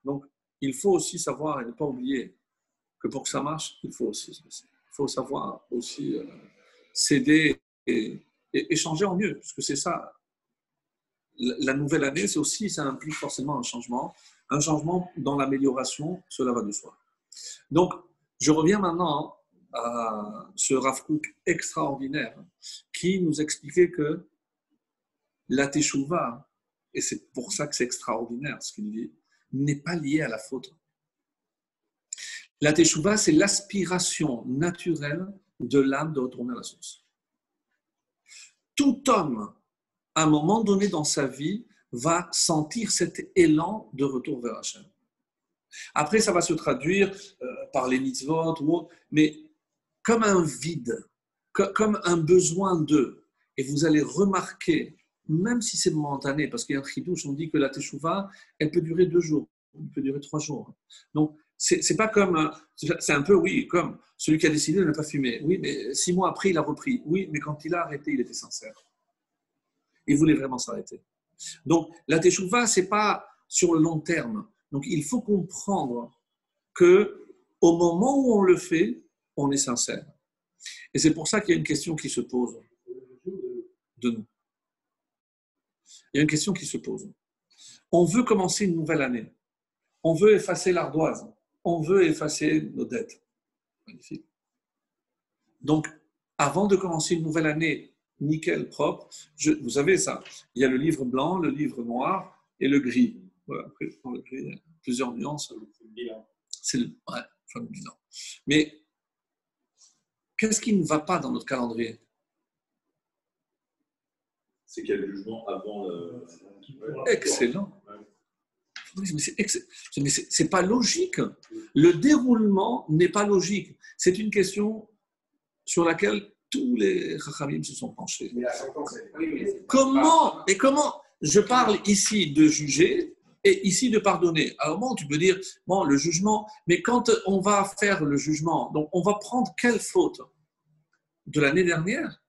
donc il faut aussi savoir et ne pas oublier que pour que ça marche, il faut aussi se laisser. Il faut savoir aussi céder et changer en mieux, parce que c'est ça. La nouvelle année, c'est aussi, ça implique forcément un changement dans l'amélioration, cela va de soi. Donc, je reviens maintenant à ce Rav Kook extraordinaire qui nous expliquait que la teshuva, et c'est pour ça que c'est extraordinaire ce qu'il dit, n'est pas liée à la faute. La teshuva, c'est l'aspiration naturelle de l'âme de retourner à la source. Tout homme, à un moment donné dans sa vie, va sentir cet élan de retour vers Hachem. Après, ça va se traduire par les mitzvot ou autre, mais comme un vide, comme un besoin d'eux. Et vous allez remarquer, même si c'est momentané, parce qu'il y a un chidouche, on dit que la teshuva, elle peut durer 2 jours, elle peut durer 3 jours. Donc, c'est pas comme, c'est un peu, oui, comme celui qui a décidé de ne pas fumer. Oui, mais 6 mois après, il a repris. Oui, mais quand il a arrêté, il était sincère. Il voulait vraiment s'arrêter. Donc, la teshuva, c'est pas sur le long terme. Donc, il faut comprendre que au moment où on le fait, on est sincère. Et c'est pour ça qu'il y a une question qui se pose de nous. Il y a une question qui se pose. On veut commencer une nouvelle année. On veut effacer l'ardoise. On veut effacer nos dettes. Magnifique. Donc, avant de commencer une nouvelle année nickel, propre, vous savez ça, il y a le livre blanc, le livre noir et le gris. Voilà, après, dans le gris, il y a plusieurs nuances. C'est le fameux bilan. Mais qu'est-ce qui ne va pas dans notre calendrier? C'est qu'il y a le jugement avant le... Excellent. Mais c'est pas logique. Le déroulement n'est pas logique. C'est une question sur laquelle tous les Chachamim se sont penchés. Comment je parle ici de juger et ici de pardonner. Alors bon, tu peux dire, bon, le jugement, mais quand on va faire le jugement, donc on va prendre quelle faute de l'année dernière?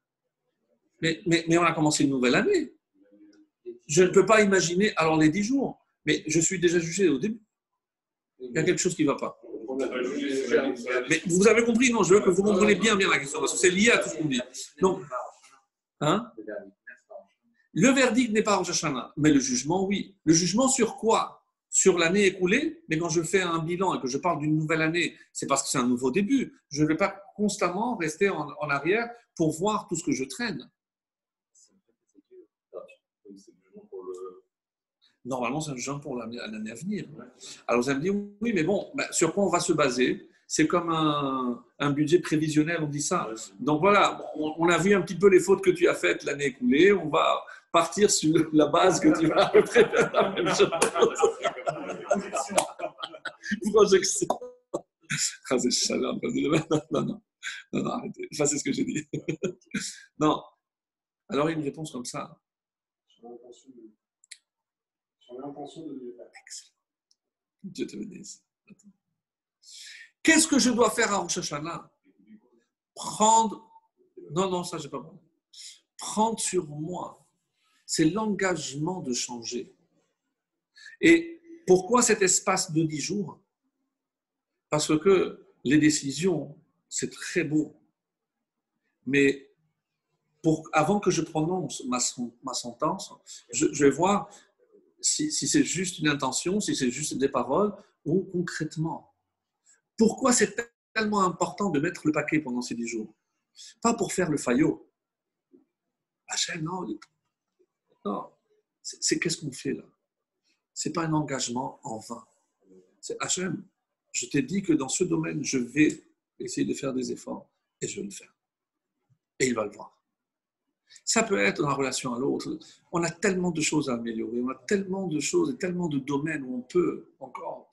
Mais on a commencé une nouvelle année. Je ne peux pas imaginer, alors les 10 jours, mais je suis déjà jugé au début. Il y a quelque chose qui ne va pas. Mais vous avez compris, non? Je veux que vous compreniez bien la question, parce que c'est lié à tout ce qu'on dit. Donc, le verdict n'est pas Rosh Hashanah, mais le jugement, oui. Le jugement sur quoi? Sur l'année écoulée, mais quand je fais un bilan et que je parle d'une nouvelle année, c'est parce que c'est un nouveau début. Je ne vais pas constamment rester en arrière pour voir tout ce que je traîne. Normalement, c'est un jugement pour l'année à venir. Alors vous allez me dire, oui, mais bon, sur quoi on va se baser? C'est comme un budget prévisionnel, on dit ça. Donc voilà, on a vu un petit peu les fautes que tu as faites l'année écoulée. On va partir sur la base que tu vas à peu près faire la même chose. Projection. Non, arrêtez. Enfin, c'est ce que j'ai dit. Non. Alors, il y a une réponse comme ça. J'en ai l'intention de le faire. Dieu te bénisse. Qu'est-ce que je dois faire à Rosh Hashanah? Non, ça, j'ai pas bon. Prendre sur moi. C'est l'engagement de changer. Et pourquoi cet espace de 10 jours? Parce que les décisions, c'est très beau. Mais avant que je prononce ma sentence, je vais voir si c'est juste une intention, si c'est juste des paroles, ou concrètement. Pourquoi c'est tellement important de mettre le paquet pendant ces 10 jours? Pas pour faire le faillot. Hachem, non. C'est qu'est-ce qu'on fait là? Ce n'est pas un engagement en vain. C'est Hachem, je t'ai dit que dans ce domaine, je vais essayer de faire des efforts et je vais le faire. Et il va le voir. Ça peut être dans la relation à l'autre. On a tellement de choses à améliorer, on a tellement de choses et tellement de domaines où on peut encore.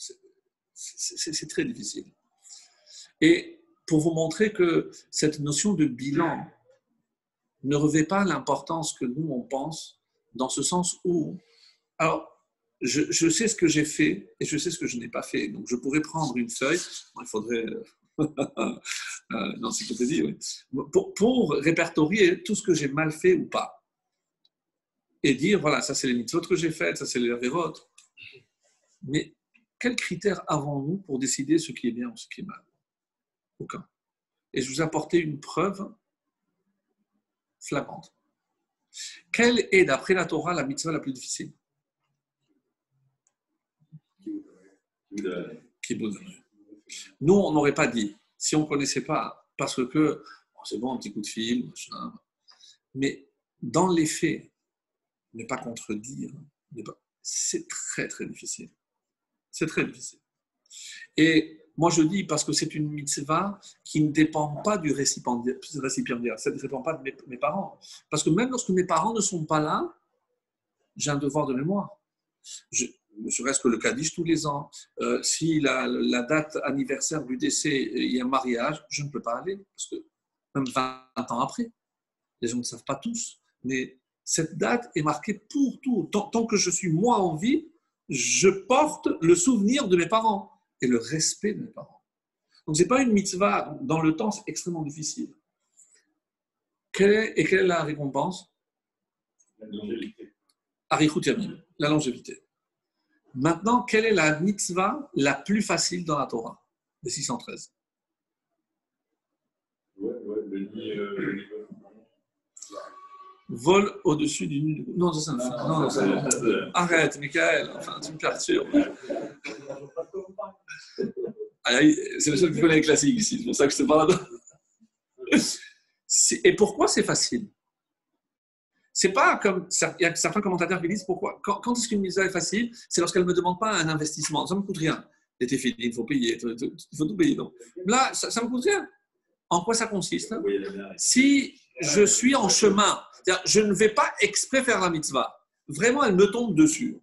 C'est très difficile. Et pour vous montrer que cette notion de bilan ne revêt pas l'importance que nous, on pense, dans ce sens où, alors, je sais ce que j'ai fait et je sais ce que je n'ai pas fait. Donc, je pourrais prendre une feuille, il faudrait une encyclopédie, oui, pour répertorier tout ce que j'ai mal fait ou pas. Et dire, voilà, ça c'est les mitzvot que j'ai faites, ça c'est les avérotes. Mais quels critères avons-nous pour décider ce qui est bien ou ce qui est mal? Aucun. Et je vous ai apporté une preuve flagrante. Quelle est, d'après la Torah, la mitzvah la plus difficile? Kibbutz. Nous, on n'aurait pas dit, si on ne connaissait pas, parce que c'est bon, un petit coup de fil, machin. Mais dans les faits, ne pas contredire, c'est très très difficile. C'est très difficile. Et moi je dis parce que c'est une mitzvah qui ne dépend pas du récipiendaire, ça ne dépend pas de mes parents. Parce que même lorsque mes parents ne sont pas là, j'ai un devoir de mémoire. Ne serait-ce que le Kaddish tous les ans. Si la date anniversaire du décès, il y a un mariage, je ne peux pas aller. Parce que même 20 ans après, les gens ne savent pas tous. Mais cette date est marquée pour tout. Tant que je suis moi en vie, je porte le souvenir de mes parents et le respect de mes parents. Donc, ce n'est pas une mitzvah dans le temps, c'est extrêmement difficile. Quelle est la récompense? La longévité. Arichut Yamim, la longévité. Maintenant, quelle est la mitzvah la plus facile dans la Torah? Les 613. Le nid. Vol au-dessus du nid. Non, ça, non, arrête, Michael, enfin, tu me perturbes. C'est le seul qui connaît les classiques ici, c'est pour ça que je te parle. Et pourquoi c'est facile? C'est pas comme il y a certains commentateurs qui disent pourquoi. Quand est-ce qu'une mitzvah est facile? C'est lorsqu'elle ne me demande pas un investissement. Ça ne me coûte rien. Les téfilines, il faut payer, il faut tout payer. Donc. Là, ça ne me coûte rien. En quoi ça consiste? Si je suis en chemin, c'est-à-dire je ne vais pas exprès faire la mitzvah. Vraiment, elle me tombe dessus.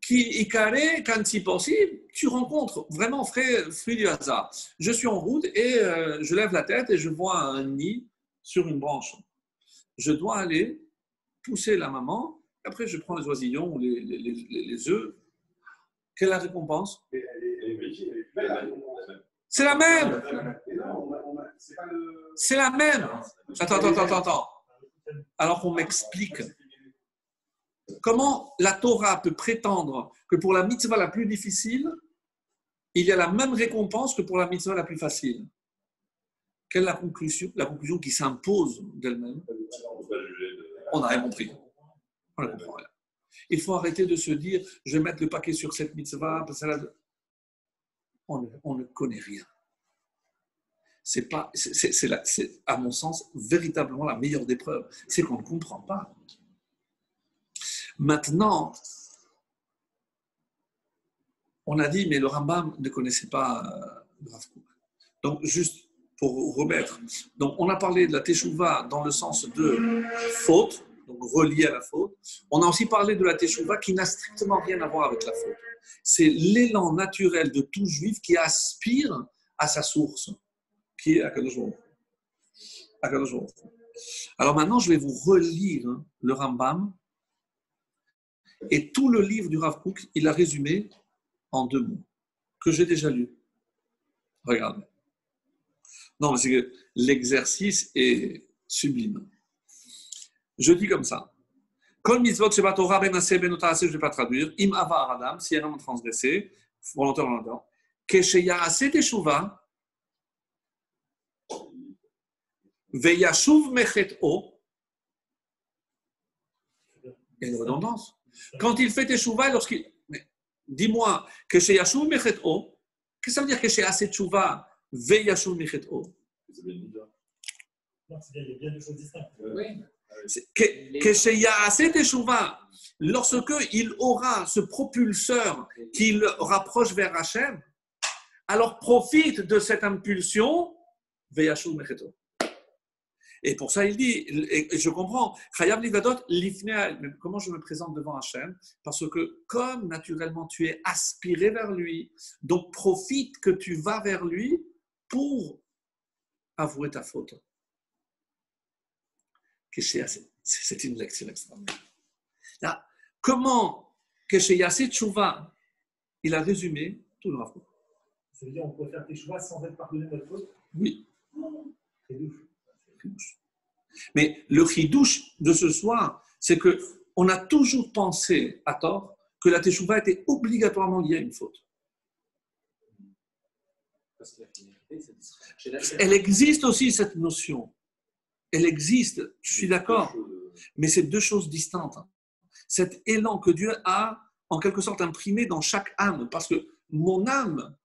Quand c'est possible, tu rencontres vraiment fruit du hasard. Je suis en route et je lève la tête et je vois un nid sur une branche. Je dois aller pousser la maman, après je prends les oisillons ou les œufs. Quelle est la récompense? C'est la même. C'est la même. Attends. Alors qu'on m'explique. Comment la Torah peut prétendre que pour la mitzvah la plus difficile, il y a la même récompense que pour la mitzvah la plus facile? Quelle est la conclusion? La conclusion qui s'impose d'elle-même. On n'a rien compris. On ne comprend rien. Il faut arrêter de se dire, je vais mettre le paquet sur cette mitzvah. On ne connaît rien. C'est, à mon sens, véritablement la meilleure des preuves. C'est qu'on ne comprend pas. Maintenant, on a dit, mais le Rambam ne connaissait pas le Rav Kook. Donc, juste pour remettre, donc on a parlé de la Teshuvah dans le sens de faute, donc relié à la faute. On a aussi parlé de la Teshuvah qui n'a strictement rien à voir avec la faute. C'est l'élan naturel de tout juif qui aspire à sa source, qui est Akadosh Baruch Hu. Alors maintenant, je vais vous relire le Rambam. Et tout le livre du Rav Kook, il a résumé en 2 mots, que j'ai déjà lu. Regardez. Non, mais c'est que l'exercice est sublime. Je dis comme ça. Kol mitzvot sheba Torah ben aseh ben otaraseh, je ne vais pas traduire. Im ava adam, si un homme transgressé, volontairement, kesheyaseh teshuva, veyashuv mechet'o. Il y a une redondance. Quand il fait teshuva, lorsqu'il. Mais, dis-moi, que chez Yashuv Mechet'o, qu'est-ce que ça veut dire que chez Assez Teshuva, Ve Yashuv Mechet'o? Non, il y a bien deux choses distinctes. Oui. Que chez Yaseh Teshuva, lorsqu'il aura ce propulseur qui le rapproche vers Hachem, alors profite de cette impulsion, Ve Yashuv Mechet'o. Et pour ça, il dit, et je comprends, Chayav Livadot, comment je me présente devant Hachem? Parce que comme naturellement tu es aspiré vers lui, donc profite que tu vas vers lui pour avouer ta faute. C'est une lecture extraordinaire. Là, comment Kesheyase Tshuva, il a résumé tout le Rav Kook. Ça veut dire qu'on peut faire tes choix sans être pardonné notre faute? Oui. C'est douche. Mais le chidouche de ce soir, c'est qu'on a toujours pensé, à tort, que la teshuva était obligatoirement liée à une faute. Parce que la finalité, c'est Elle existe aussi, cette notion. Elle existe, je suis d'accord, mais c'est deux choses distinctes. Cet élan que Dieu a, en quelque sorte, imprimé dans chaque âme, parce que mon âme,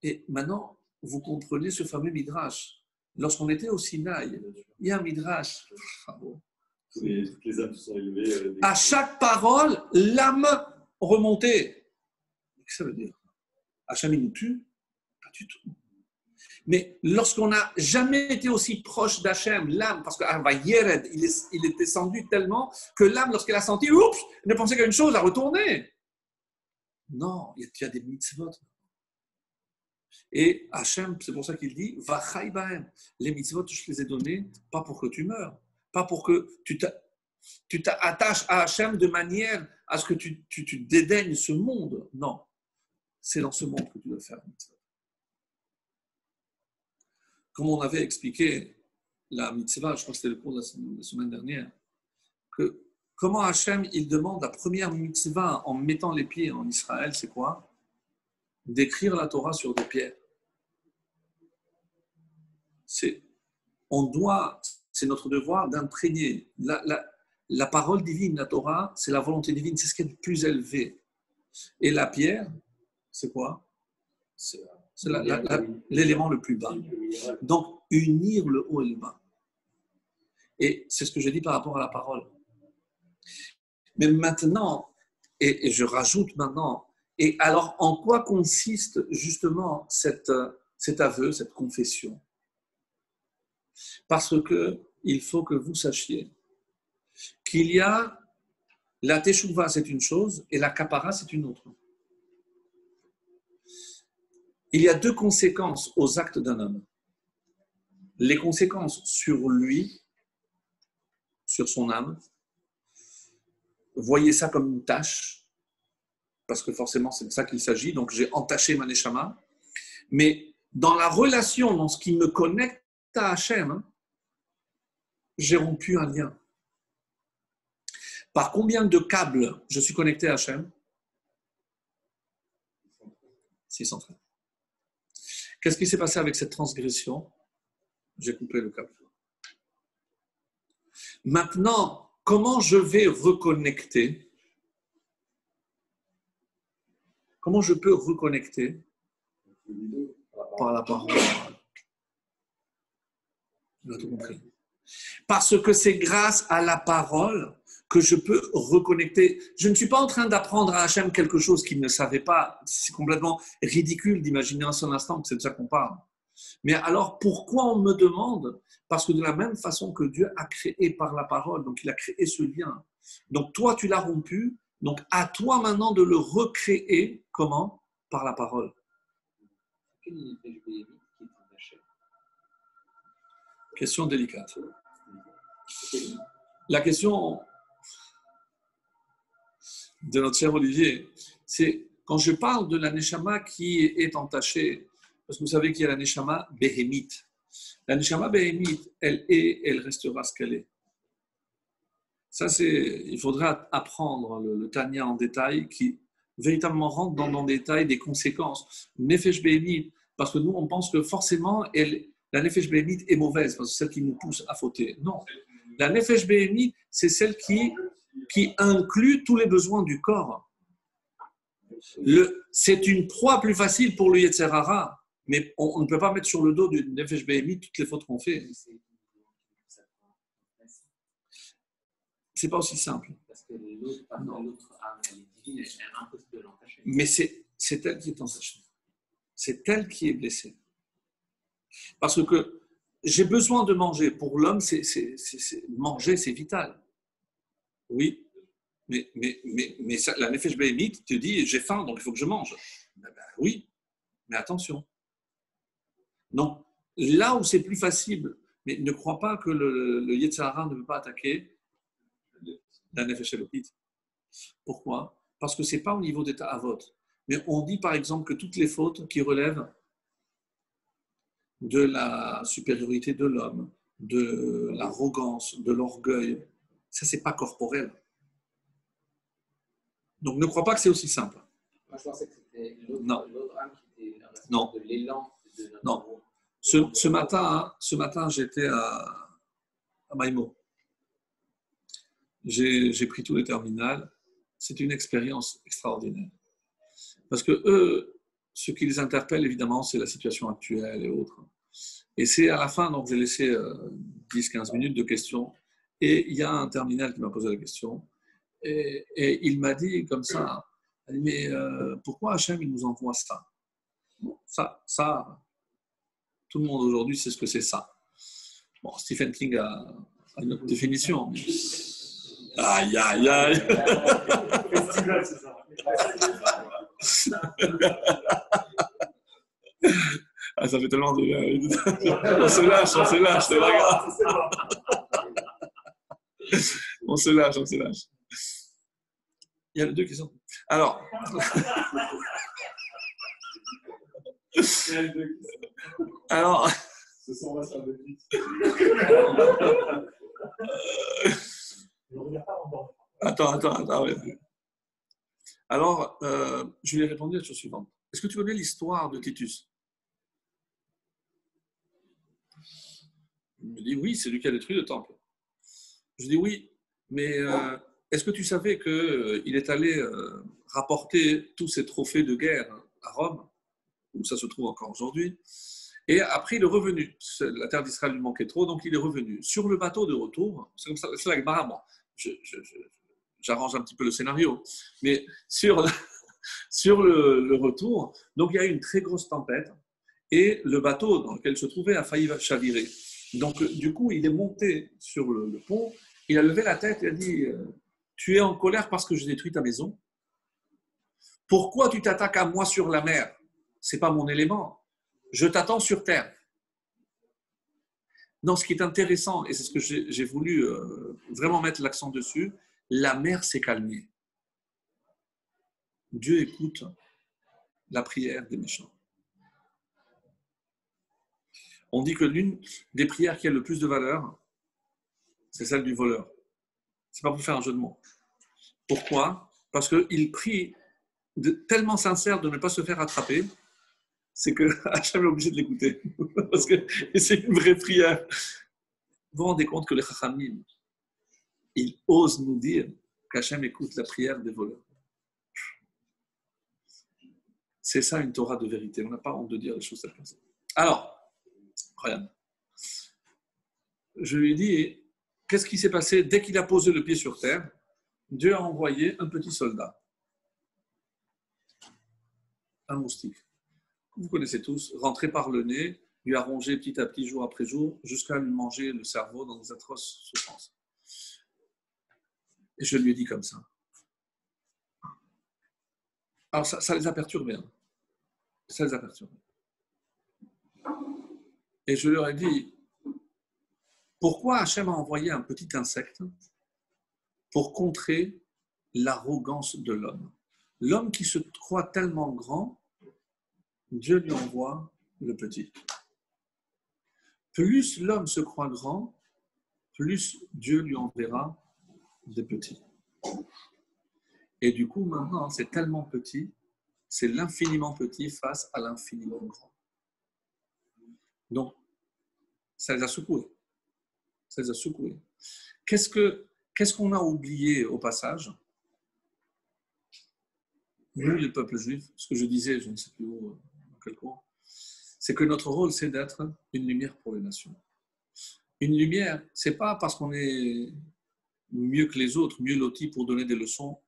et maintenant, vous comprenez ce fameux midrash. Lorsqu'on était au Sinaï, il y a un midrash. Toutes les âmes se sont élevées. À chaque parole, l'âme remontait. Qu'est-ce que ça veut dire? Hachem, il nous tue? Pas du tout. Mais lorsqu'on n'a jamais été aussi proche d'Hachem, l'âme, parce que Yered, il est descendu tellement que l'âme, lorsqu'elle a senti, oups, elle ne pensait qu'à une chose, à retourner. Non, il y a des mitzvot. Et Hachem, c'est pour ça qu'il dit, Vachai bahem. Les mitzvot, je les ai donnés, pas pour que tu meurs, pas pour que tu t'attaches à Hachem de manière à ce que tu dédaignes ce monde. Non, c'est dans ce monde que tu dois faire la mitzvot. Comme on avait expliqué la mitzvah, je crois que c'était le cours de la semaine dernière, que comment Hachem, il demande la première mitzvah en mettant les pieds en Israël, c'est quoi? D'écrire la Torah sur des pierres. C'est notre devoir d'imprégner la parole divine, la Torah, c'est la volonté divine, c'est ce qui est le plus élevé. Et la pierre, c'est quoi? C'est l'élément le plus bas. Donc, unir le haut et le bas. Et c'est ce que je dis par rapport à la parole. Mais maintenant, et je rajoute maintenant, et alors en quoi consiste justement cet aveu, cette confession? Parce qu'il faut que vous sachiez qu'il y a la teshuva, c'est une chose, et la kapara, c'est une autre. Il y a deux conséquences aux actes d'un homme. Les conséquences sur lui, sur son âme. Voyez ça comme une tâche, parce que forcément c'est de ça qu'il s'agit, donc j'ai entaché ma neshama. Mais dans la relation, dans ce qui me connecte à Hachem, j'ai rompu un lien. Par combien de câbles je suis connecté à Hachem? 613. Qu'est-ce qui s'est passé avec cette transgression? J'ai coupé le câble. Maintenant, comment je vais reconnecter? Comment je peux reconnecter? Par la parole. On a tout compris. Parce que c'est grâce à la parole que je peux reconnecter. Je ne suis pas en train d'apprendre à Hachem quelque chose qu'il ne savait pas. C'est complètement ridicule d'imaginer un seul instant que c'est de ça qu'on parle. Mais alors, pourquoi on me demande? Parce que de la même façon que Dieu a créé par la parole, donc il a créé ce lien. Donc toi, tu l'as rompu. Donc à toi maintenant de le recréer. Comment? Par la parole. Question délicate. La question de notre cher Olivier, c'est quand je parle de la neshama qui est entachée, parce que vous savez qu'il y a la neshama béhémite. La neshama béhémite, elle est, elle restera ce qu'elle est. Ça, il faudra apprendre le Tanya en détail, qui véritablement rentre dans le détail des conséquences. Nefesh béhémite, parce que nous, on pense que forcément, la nefesh béhémite est mauvaise, parce que c'est celle qui nous pousse à fauter. Non. La nefesh béhémite, c'est celle qui inclut tous les besoins du corps. C'est une proie plus facile pour le Yetzer Hara, mais on ne peut pas mettre sur le dos du nefesh béhémite toutes les fautes qu'on fait. C'est pas aussi simple. Parce que l'autre âme, elle est divine, elle est impossible de l'entacher. Mais c'est elle qui est entachée. C'est elle qui est blessée. Parce que j'ai besoin de manger. Pour l'homme, manger, c'est vital. Oui, mais la nefesh béhémite te dit j'ai faim, donc il faut que je mange. Oui, mais attention. Donc, là où c'est plus facile Mais ne crois pas que le Yetzer Hara ne peut pas attaquer la Nefesh Elokit. Pourquoi? Parce que ce n'est pas au niveau des Ta'avot. Mais on dit par exemple que toutes les fautes qui relèvent de la supériorité de l'homme, de l'arrogance, de l'orgueil, ça, c'est pas corporel. Donc, ne crois pas que c'est aussi simple. Moi, je pensais que c'était Non. l'autre âme qui était Non. de l'élan. Non. Ce matin, j'étais à Maïmo. J'ai pris tous les terminales. C'est une expérience extraordinaire. Parce que eux, ce qui les interpelle, évidemment, c'est la situation actuelle et autres. Et c'est à la fin, donc j'ai laissé 10-15 minutes de questions. Et il y a un terminal qui m'a posé la question. Et il m'a dit comme ça, mais pourquoi Hachem il nous envoie ça? Bon, ça, tout le monde aujourd'hui sait ce que c'est ça. Bon, Stephen King a une autre définition. Mais... Aïe, aïe, aïe. Festival, c'est ça. Ah, ça fait tellement de bien. On se lâche, c'est pas grave. On se lâche. Il y a les deux qui sont. Alors. Ce sont la salle de piste. Attends. Ouais. Alors, je lui ai répondu à la chose suivante. Est-ce que tu connais l'histoire de Titus? Il me dit oui, c'est lui qui a détruit le temple. Je dis oui, mais est-ce que tu savais qu'il est allé rapporter tous ses trophées de guerre à Rome, où ça se trouve encore aujourd'hui, et après il est revenu. La terre d'Israël lui manquait trop, donc il est revenu. Sur le bateau de retour, c'est comme ça, c'est la Gemara, moi. J'arrange un petit peu le scénario, mais sur le retour, donc il y a eu une très grosse tempête, et le bateau dans lequel se trouvait a failli chavirer. Donc, du coup, il est monté sur le pont, il a levé la tête et a dit « Tu es en colère parce que j'ai détruit ta maison? Pourquoi tu t'attaques à moi sur la mer? Ce n'est pas mon élément. Je t'attends sur terre. » Non, ce qui est intéressant, et c'est ce que j'ai voulu vraiment mettre l'accent dessus, la mer s'est calmée. Dieu écoute la prière des méchants. On dit que l'une des prières qui a le plus de valeur, c'est celle du voleur. Ce n'est pas pour faire un jeu de mots. Pourquoi? Parce qu'il prie tellement sincère de ne pas se faire attraper, c'est que Hachem est obligé de l'écouter. Parce que c'est une vraie prière. Vous vous rendez compte que les Chachamim, ils osent nous dire qu'Hachem écoute la prière des voleurs. C'est ça une Torah de vérité. On n'a pas honte de dire les choses comme ça. Alors, incroyable. Je lui ai dit, qu'est-ce qui s'est passé dès qu'il a posé le pied sur terre? Dieu a envoyé un petit soldat, un moustique. Vous connaissez tous, rentré par le nez, lui a rongé petit à petit, jour après jour, jusqu'à lui manger le cerveau dans des atroces souffrances. Et je lui ai dit comme ça. Alors ça les a perturbés. Hein. Ça les a perturbés. Et je leur ai dit, pourquoi Hachem a envoyé un petit insecte pour contrer l'arrogance de l'homme? L'homme qui se croit tellement grand, Dieu lui envoie le petit. Plus l'homme se croit grand, plus Dieu lui enverra des petits. Et du coup, maintenant, c'est tellement petit, c'est l'infiniment petit face à l'infiniment grand. Donc, ça les a secoués. Ça les a secoués. Qu'est-ce qu'on a oublié au passage? Nous, les peuples juifs, ce que je disais, je ne sais plus où, dans quel cours, c'est que notre rôle, c'est d'être une lumière pour les nations. Une lumière, ce n'est pas parce qu'on est mieux que les autres, mieux lotis pour donner des leçons.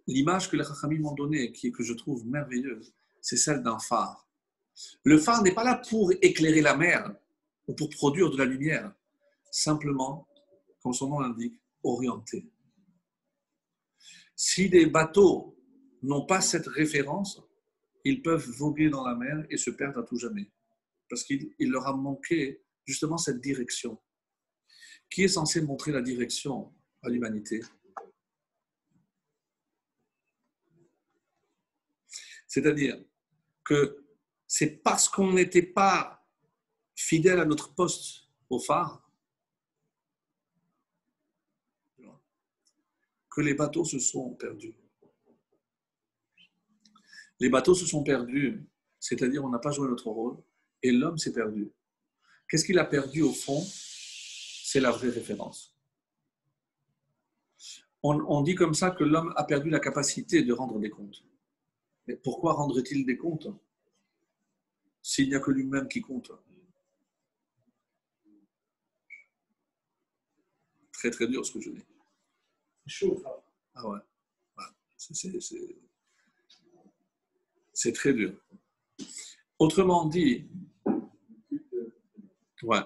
L'image que les Chachamim m'ont donnée, que je trouve merveilleuse, c'est celle d'un phare. Le phare n'est pas là pour éclairer la mer ou pour produire de la lumière, simplement, comme son nom l'indique, orienter. Si des bateaux n'ont pas cette référence, ils peuvent voguer dans la mer et se perdre à tout jamais. parce qu'il leur a manqué justement cette direction. Qui est censé montrer la direction à l'humanité? C'est-à-dire que c'est parce qu'on n'était pas fidèle à notre poste au phare que les bateaux se sont perdus. Les bateaux se sont perdus, c'est-à-dire on n'a pas joué notre rôle et l'homme s'est perdu. Qu'est-ce qu'il a perdu au fond? C'est la vraie référence. On dit comme ça que l'homme a perdu la capacité de rendre des comptes. Mais pourquoi rendrait-il des comptes s'il n'y a que lui-même qui compte? Très très dur ce que je dis. C'est chaud, ça. Ah ouais. C'est très dur. Autrement dit, ouais.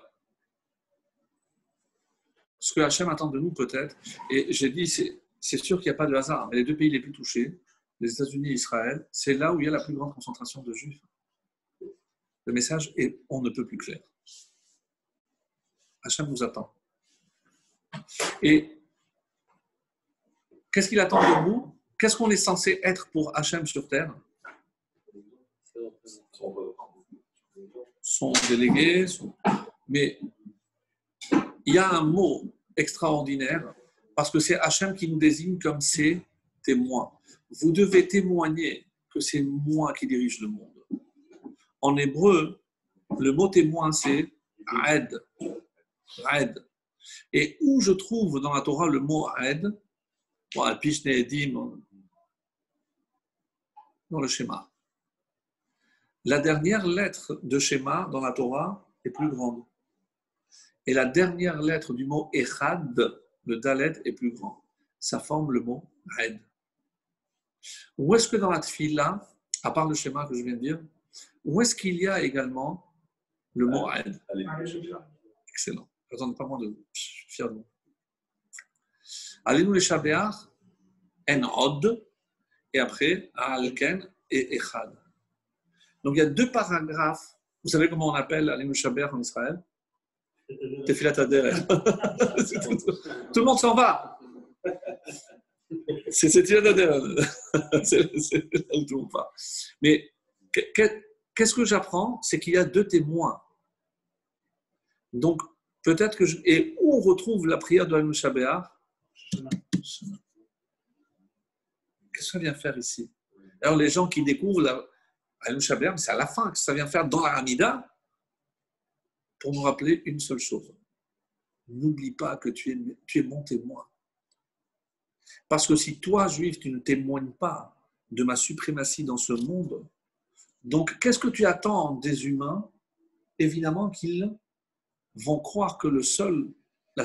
Ce que Hachem attend de nous peut-être, et j'ai dit, c'est sûr qu'il n'y a pas de hasard, mais les deux pays les plus touchés, les États-Unis et Israël, c'est là où il y a la plus grande concentration de juifs. Le message est on ne peut plus clair. Hachem nous attend. Et qu'est-ce qu'il attend de nous? Qu'est-ce qu'on est censé être pour Hachem sur terre? Son délégué, mais il y a un mot extraordinaire parce que c'est Hachem qui nous désigne comme ses témoins. Vous devez témoigner que c'est moi qui dirige le monde. En hébreu, le mot témoin, c'est Aed. Aed. Et où je trouve dans la Torah le mot Aed, dans le schéma. La dernière lettre de schéma dans la Torah est plus grande. Et la dernière lettre du mot Echad, le Dalet, est plus grand. Ça forme le mot Aed. Où est-ce que dans la Tfila, à part le schéma que je viens de dire, où est-ce qu'il y a également le mot Aed? Excellent. Attendez pas moins de vous. Je suis fier de vous. Allez-nous les Shabéach, En Od, et après, Alken et Echad. Donc il y a deux paragraphes. Vous savez comment on appelle Allez-nous Shabéach en Israël? Tefilat Haderech. Tout le monde s'en va. C'est Tefilat Haderech. C'est là où tout le monde va. Mais qu'est-ce que j'apprends? C'est qu'il y a deux témoins. Donc, peut-être que et où on retrouve la prière de Allez-nous Shabéach? Qu'est-ce que ça vient faire ici? Alors, les gens qui découvrent Allez-nous Shabéach, c'est à la fin que ça vient faire dans la Hamida. Pour nous rappeler une seule chose. N'oublie pas que tu es mon témoin. Parce que si toi, juif, tu ne témoignes pas de ma suprématie dans ce monde, donc qu'est-ce que tu attends des humains? Évidemment qu'ils vont croire que la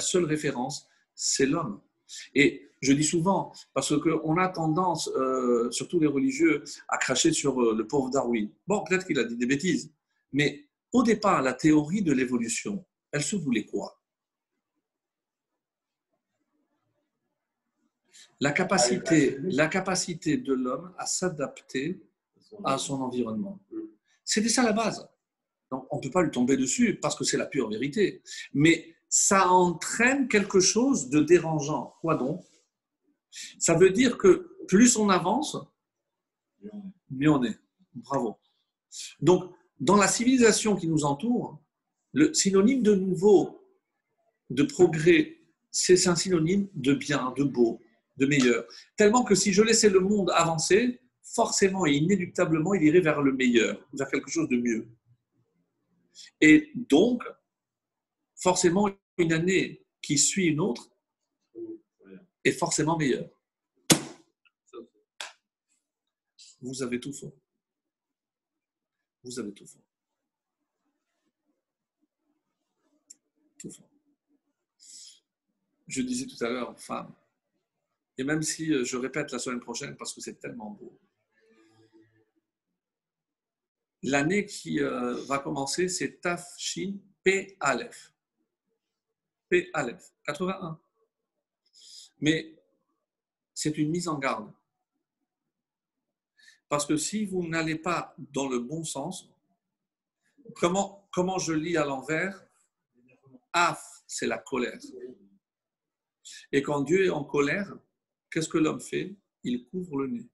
seule référence, c'est l'homme. Et je dis souvent, parce qu'on a tendance, surtout les religieux, à cracher sur le pauvre Darwin. Bon, peut-être qu'il a dit des bêtises, mais au départ, la théorie de l'évolution, elle se voulait quoi? La capacité de l'homme à s'adapter à son environnement. C'était ça la base. Donc, on ne peut pas lui tomber dessus parce que c'est la pure vérité. Mais ça entraîne quelque chose de dérangeant. Quoi donc? Ça veut dire que plus on avance, mieux on est. Bravo. Donc, dans la civilisation qui nous entoure, le synonyme de nouveau, de progrès, c'est un synonyme de bien, de beau, de meilleur. Tellement que si je laissais le monde avancer, forcément et inéluctablement, il irait vers le meilleur, vers quelque chose de mieux. Et donc, forcément, une année qui suit une autre est forcément meilleure. Vous avez tout faux. Vous avez tout faux. Tout faux. Je disais tout à l'heure, femme, et même si je répète la semaine prochaine parce que c'est tellement beau, l'année qui va commencer, c'est Tafshin P Aleph. P Aleph, 81. Mais c'est une mise en garde. Parce que si vous n'allez pas dans le bon sens, Comment je lis à l'envers? Af, c'est la colère. Et quand Dieu est en colère, qu'est-ce que l'homme fait? Il couvre le nez.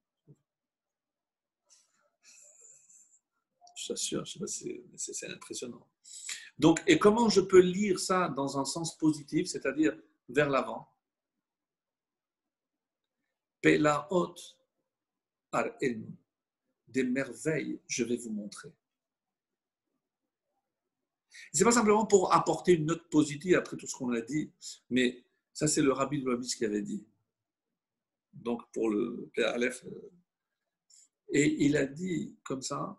Je t'assure, je sais pas si c'est impressionnant. Donc, et comment je peux lire ça dans un sens positif, c'est-à-dire vers l'avant? Pelaot ar-elnu, des merveilles, je vais vous montrer. Ce n'est pas simplement pour apporter une note positive après tout ce qu'on a dit, mais ça, c'est le Rabbi de Lubavitch qui avait dit. Donc, pour le Aleph. Et il a dit comme ça,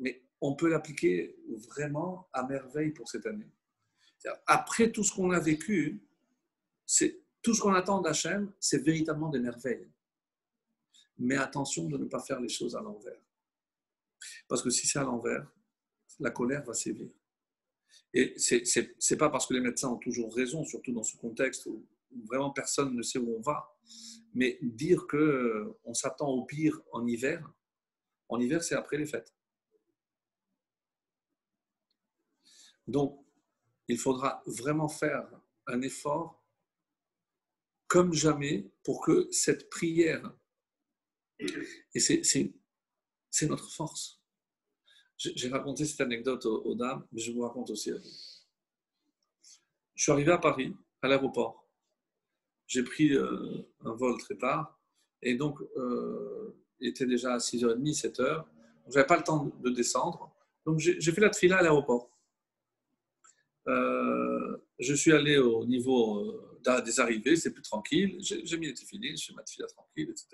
mais on peut l'appliquer vraiment à merveille pour cette année. Après tout ce qu'on a vécu, tout ce qu'on attend d'Hachem, c'est véritablement des merveilles. Mais attention de ne pas faire les choses à l'envers. Parce que si c'est à l'envers, la colère va sévir. Et c'est pas parce que les médecins ont toujours raison, surtout dans ce contexte où vraiment personne ne sait où on va, mais dire qu'on s'attend au pire en hiver, c'est après les fêtes. Donc, il faudra vraiment faire un effort comme jamais pour que cette prière, et c'est notre force. J'ai raconté cette anecdote aux dames, mais je vous raconte aussi à vous. Je suis arrivé à Paris, à l'aéroport. J'ai pris un vol très tard, et donc il était déjà à 6h30, 7h. Je n'avais pas le temps de descendre, donc j'ai fait la tefila à l'aéroport. Je suis allé au niveau des arrivées, c'est plus tranquille. J'ai mis les téfilines, j'ai fait ma tefila tranquille, etc.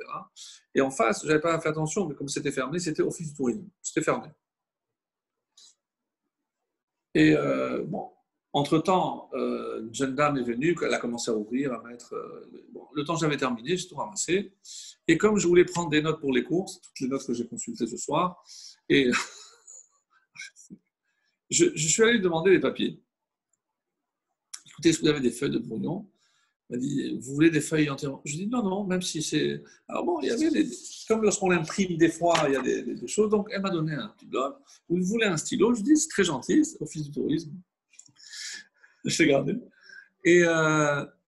Et en face, je n'avais pas fait attention, mais comme c'était fermé, c'était Office du tourisme. C'était fermé. Et bon, entre-temps, une jeune dame est venue, elle a commencé à ouvrir, à mettre. Le temps que j'avais terminé, j'ai tout ramassé. Et comme je voulais prendre des notes pour les courses, toutes les notes que j'ai consultées ce soir, et je suis allé lui demander des papiers. Écoutez, est-ce que vous avez des feuilles de brouillon? Elle m'a dit, vous voulez des feuilles entièrement? Je dis non, même si c'est. Alors bon, il y avait comme lorsqu'on imprime des fois, il y a des choses. Donc elle m'a donné un petit bloc. Vous voulez un stylo? Je dis, c'est très gentil, c'est Office du tourisme. Je l'ai gardé. Et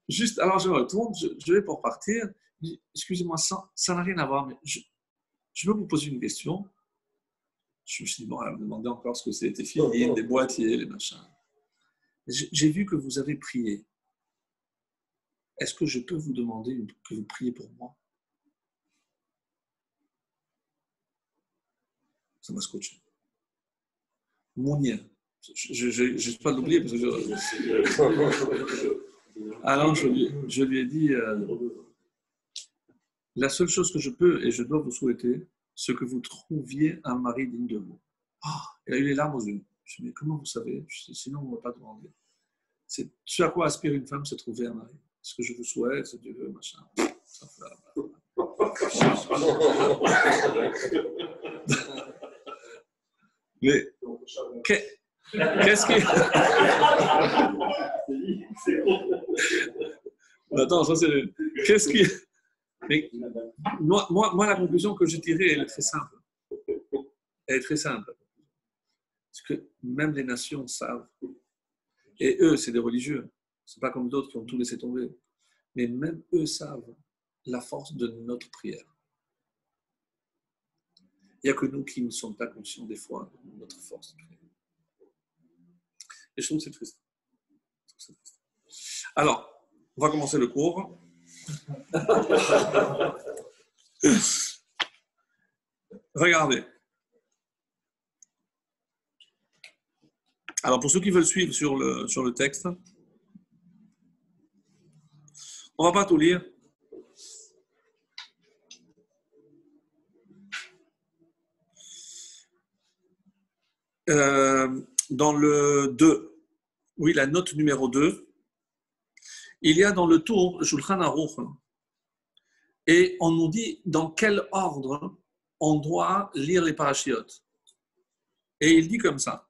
juste, alors je me retourne, je vais pour partir. Je dis, excusez-moi, ça n'a rien à voir, mais je veux vous poser une question. Je me suis dit, bon, elle me demandait encore ce que c'était, fini, des boîtiers, les machins. J'ai vu que vous avez prié. Est-ce que je peux vous demander que vous priez pour moi? Ça m'a scotché. Mounir. Je ne vais pas l'oublier parce que alors je lui ai dit la seule chose que je peux et je dois vous souhaiter, c'est que vous trouviez un mari digne de vous. Il a eu les larmes aux yeux. Je lui ai dit, mais comment vous savez? Sinon, on ne va pas demander. C'est ce à quoi aspire une femme, c'est trouver un mari. Ce que je vous souhaite, c'est Dieu, machin. Mais qu'est-ce qui. Attends, ça c'est. Qu'est-ce qui. Mais moi, la conclusion que j'ai tirée, elle est très simple. Elle est très simple. Parce que même les nations savent. Et eux, c'est des religieux. Ce n'est pas comme d'autres qui ont tout laissé tomber. Mais même eux savent la force de notre prière. Il n'y a que nous qui ne sommes pas conscients des fois de notre force de prière. Et je trouve que c'est triste. Alors, on va commencer le cours. Regardez. Alors, pour ceux qui veulent suivre sur le texte, on ne va pas tout lire. Dans le 2, oui, la note numéro 2, il y a dans le tour Shulchan Aruch, et on nous dit dans quel ordre on doit lire les parachiotes. Et il dit comme ça.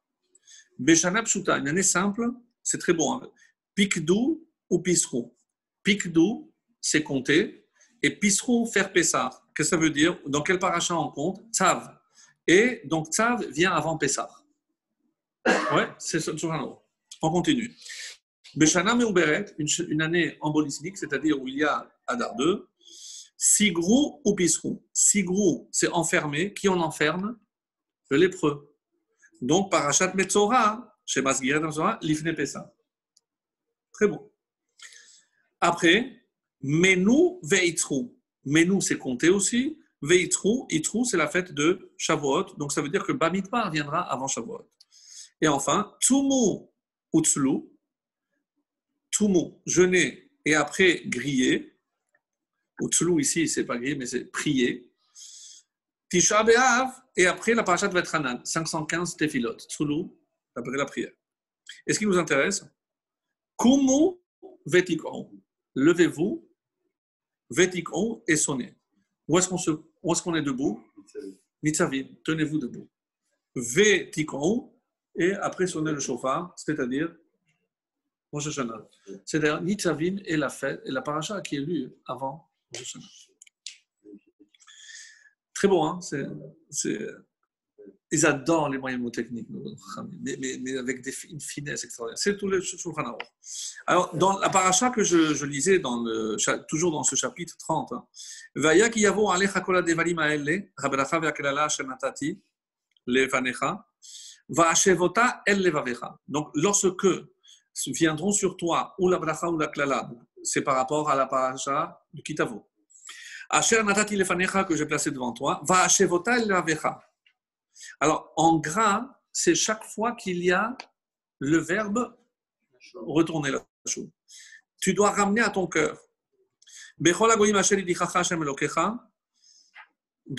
Beshana Pshuta, une année simple, c'est très bon. Hein. Pikdou ou Pisrou. Pikdou, c'est compter, et Pisrou, faire Pessah. Qu'est-ce que ça veut dire? Dans quel paracha on compte? Tzav. Et donc Tzav vient avant Pessah. Ouais, c'est Shulchan. On continue. Beshana Meuberet, une année embolismique, c'est-à-dire où il y a Adar 2, Sigrou ou Pisrou. Sigrou, c'est enfermé. Qui on enferme? Le lépreux. Donc, Parashat Metzora, chez Masgiret Metzora, Lifne Pessa. Très bon. Après, Menou Veitrou. Menou, c'est compter aussi. Veitrou, Itrou, c'est la fête de Shavuot. Donc, ça veut dire que Bamidbar viendra avant Shavuot. Et enfin, Tumu Utslu. Tumu, jeûner et après griller. Utslu ici, c'est pas griller, mais c'est prier. Tisha B'Av, et après la parashat Vetranan, 515 Tefilot. Tsulu, après la prière. Et ce qui nous intéresse, Kumu Vetikon. Levez-vous, Vetikon et sonnez. Où est-ce qu'on est debout? Nitzavim, tenez-vous debout. Vetikon, et après sonnez le chauffard, c'est-à-dire Rosh Hashanah. C'est-à-dire Nitzavim est la fête, et la parasha qui est lue avant Rosh Hashanah. Très bon, hein? Ils adorent les moyens techniques, mais avec une finesse extraordinaire. C'est tout le Shulchan Aruch. Alors, dans la paracha que je lisais, toujours dans ce chapitre 30, Vaya ki yavo alecha kol hadevarim haele, haberacha ve'akelala asher natati levanecha, va'ashevota el levavecha. Donc, lorsque viendront sur toi, ou la bracha ou la klala, c'est par rapport à la paracha du Kitavo. Asher natati levanecha, que j'ai placé devant toi, va'ashevota el levavecha. Alors, en gras, c'est chaque fois qu'il y a le verbe retourner la chose. Tu dois ramener à ton cœur. De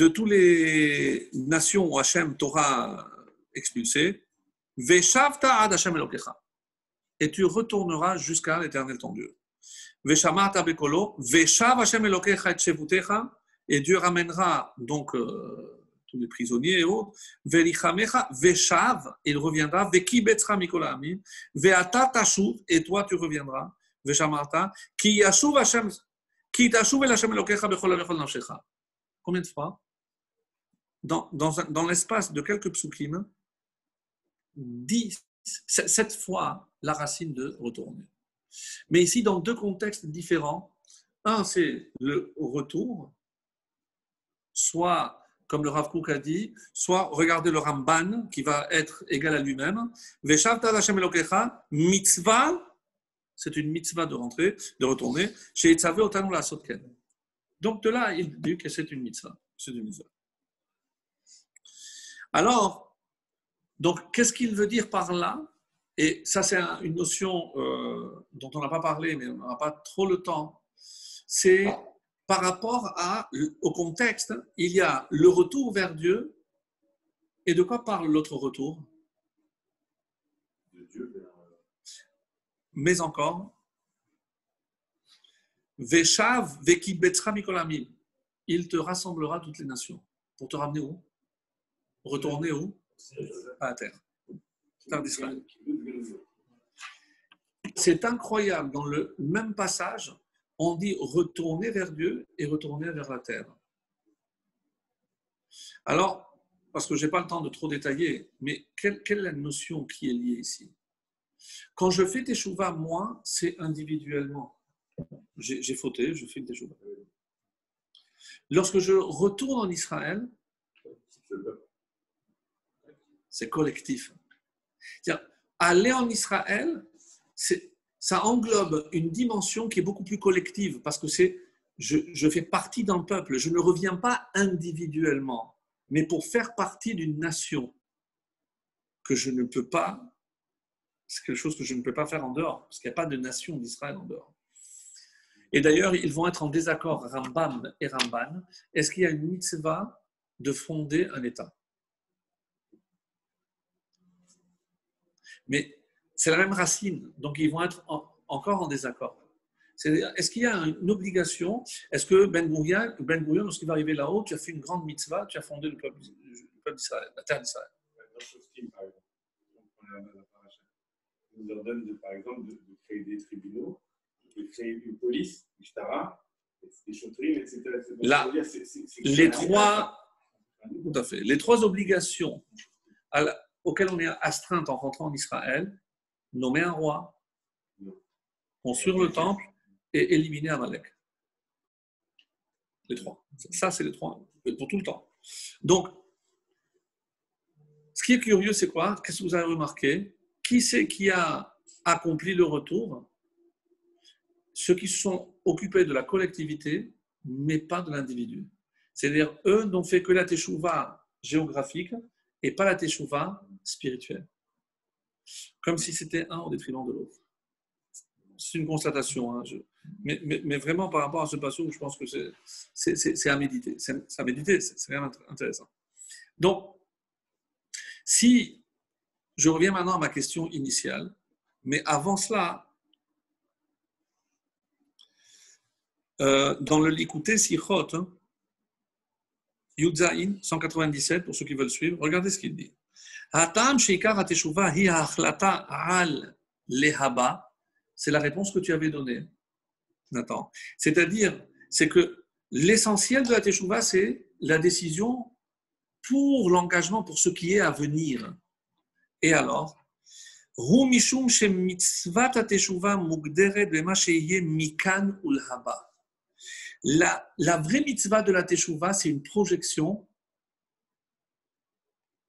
toutes les nations où Hachem t'aura expulsé, et tu retourneras jusqu'à l'Éternel ton Dieu. Et Dieu ramènera donc tous les prisonniers et autres, il reviendra, et toi tu reviendras, combien de fois? Dans l'espace de quelques psukim, 7 fois la racine de retourner. Mais ici, dans 2 contextes différents, un c'est le retour, soit comme le Rav Kook a dit, soit regardez le Ramban qui va être égal à lui-même. Veshavta Hashem Elokecha, mitzvah, c'est une mitzvah de rentrer, de retourner. Chez Itzavé Otanu la Sotken. Donc de là, il dit que c'est une mitzvah. C'est une mitzvah. Alors, donc qu'est-ce qu'il veut dire par là? Et ça, c'est une notion dont on n'a pas parlé, mais on n'aura pas trop le temps. C'est par rapport au contexte, il y a le retour vers Dieu. Et de quoi parle l'autre retour? De Dieu vers... Mais encore, Veshav veki betzra mikolamim. Il te rassemblera toutes les nations. Pour te ramener où? Retourner où? À la terre. Terre d'Israël. C'est incroyable, dans le même passage, on dit retourner vers Dieu et retourner vers la terre. Alors, parce que je n'ai pas le temps de trop détailler, mais quelle est la notion qui est liée ici? Quand je fais teshuva, moi, c'est individuellement. J'ai fauté, je fais une teshuva. Lorsque je retourne en Israël, c'est collectif. C'est-à-dire, aller en Israël, ça englobe une dimension qui est beaucoup plus collective parce que je fais partie d'un peuple. Je ne reviens pas individuellement, mais pour faire partie d'une nation que je ne peux pas, c'est quelque chose que je ne peux pas faire en dehors, parce qu'il n'y a pas de nation d'Israël en dehors. Et d'ailleurs, ils vont être en désaccord, Rambam et Ramban. Est-ce qu'il y a une mitzvah de fonder un État? Mais c'est la même racine, donc ils vont être encore en désaccord. Est-ce qu'il y a une obligation? Est-ce que Ben Gurion, lorsqu'il va arriver là-haut, tu as fait une grande mitzvah, tu as fondé le peuple d'Israël, la terre d'Israël? Il nous ordonne, par exemple, de créer des tribunaux, de créer une police, une shtara, des chautrines, etc. Là, les trois obligations auquel on est astreint en rentrant en Israël, nommer un roi, construire le temple et éliminer Amalek. Les trois. Ça, c'est les trois, pour tout le temps. Donc, ce qui est curieux, c'est quoi? Qu'est-ce que vous avez remarqué? Qui c'est qui a accompli le retour? Ceux qui se sont occupés de la collectivité, mais pas de l'individu. C'est-à-dire, eux n'ont fait que la teshuva géographique et pas la teshuva spirituelle. Comme si c'était un au détriment de l'autre. C'est une constatation, hein, mais vraiment par rapport à ce passage, je pense que c'est à méditer. C'est à méditer, c'est vraiment intéressant. Donc, si je reviens maintenant à ma question initiale, mais avant cela, dans le Likutei Sichot, hein, Yud Zayin 197, pour ceux qui veulent suivre, regardez ce qu'il dit. Hatam sheikar hateshuva hi ha'achlata al lehaba. C'est la réponse que tu avais donnée, Nathan. C'est-à-dire, c'est que l'essentiel de la teshuva, c'est la décision pour l'engagement, pour ce qui est à venir. Et alors, hu mishum she mitzvat hateshuva mugderet bema sheyeh mikan ulhaba. La vraie mitzvah de la teshuva, c'est une projection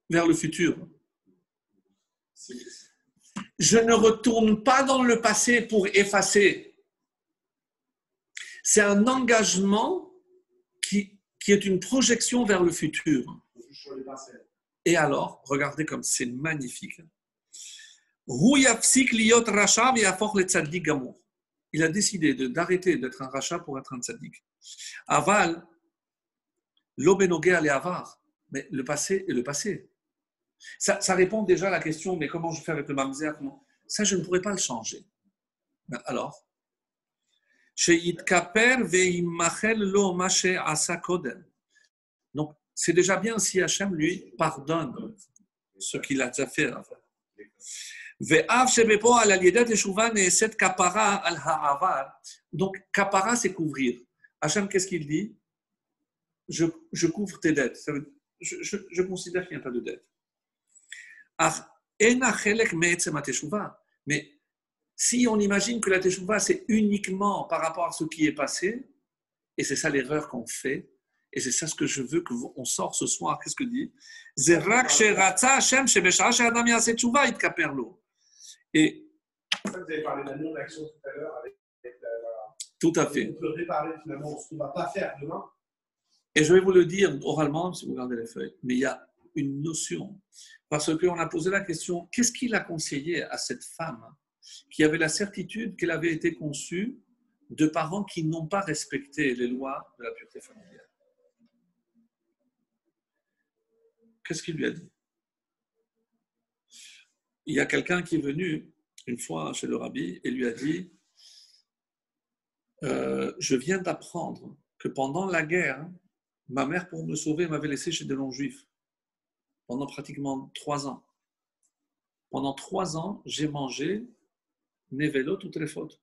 vers le futur. Je ne retourne pas dans le passé pour effacer. C'est un engagement qui est une projection vers le futur. Et alors, regardez comme c'est magnifique. Il a décidé d'arrêter d'être un rachat pour être un tzaddik. Aval, l'obenogé allait avoir, mais le passé est le passé. Ça répond déjà à la question, mais comment je fais avec le mamzer? Ça, je ne pourrais pas le changer. Mais alors, donc, c'est déjà bien si Hachem lui pardonne ce qu'il a déjà fait. Donc, kapara, c'est couvrir. Hachem, qu'est-ce qu'il dit? Je couvre tes dettes. Ça veut, je considère qu'il n'y a pas de dette. Mais si on imagine que la teshuva, c'est uniquement par rapport à ce qui est passé, et c'est ça l'erreur qu'on fait, et c'est ça ce que je veux qu'on sort ce soir, qu'est-ce que dit? Et vous avez parlé de la non-action tout à l'heure avec tout à fait. On peut réparer finalement ce qu'on ne va pas faire demain. Et je vais vous le dire oralement, si vous regardez les feuilles, mais il y a une notion. Parce qu'on a posé la question, qu'est-ce qu'il a conseillé à cette femme qui avait la certitude qu'elle avait été conçue de parents qui n'ont pas respecté les lois de la pureté familiale? Qu'est-ce qu'il lui a dit? Il y a quelqu'un qui est venu une fois chez le rabbi et lui a dit je viens d'apprendre que pendant la guerre, ma mère, pour me sauver, m'avait laissé chez des non-juifs pendant pratiquement 3 ans. Pendant 3 ans, j'ai mangé névélo toutes les fautes.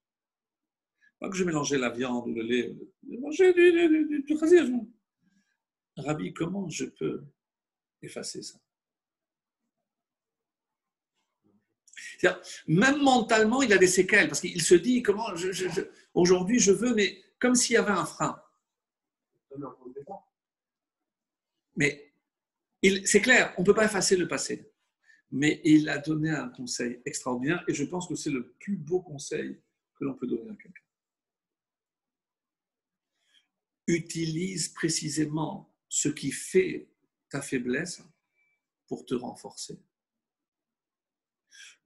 Pas que je mélangeais la viande ou le lait, je mangeais du chazir. Rabbi, comment je peux effacer ça? C'est-à-dire, même mentalement, il a des séquelles, parce qu'il se dit, comment aujourd'hui je veux, mais comme s'il y avait un frein. Mais c'est clair, on ne peut pas effacer le passé. Mais il a donné un conseil extraordinaire, et je pense que c'est le plus beau conseil que l'on peut donner à quelqu'un. Utilise précisément ce qui fait ta faiblesse pour te renforcer.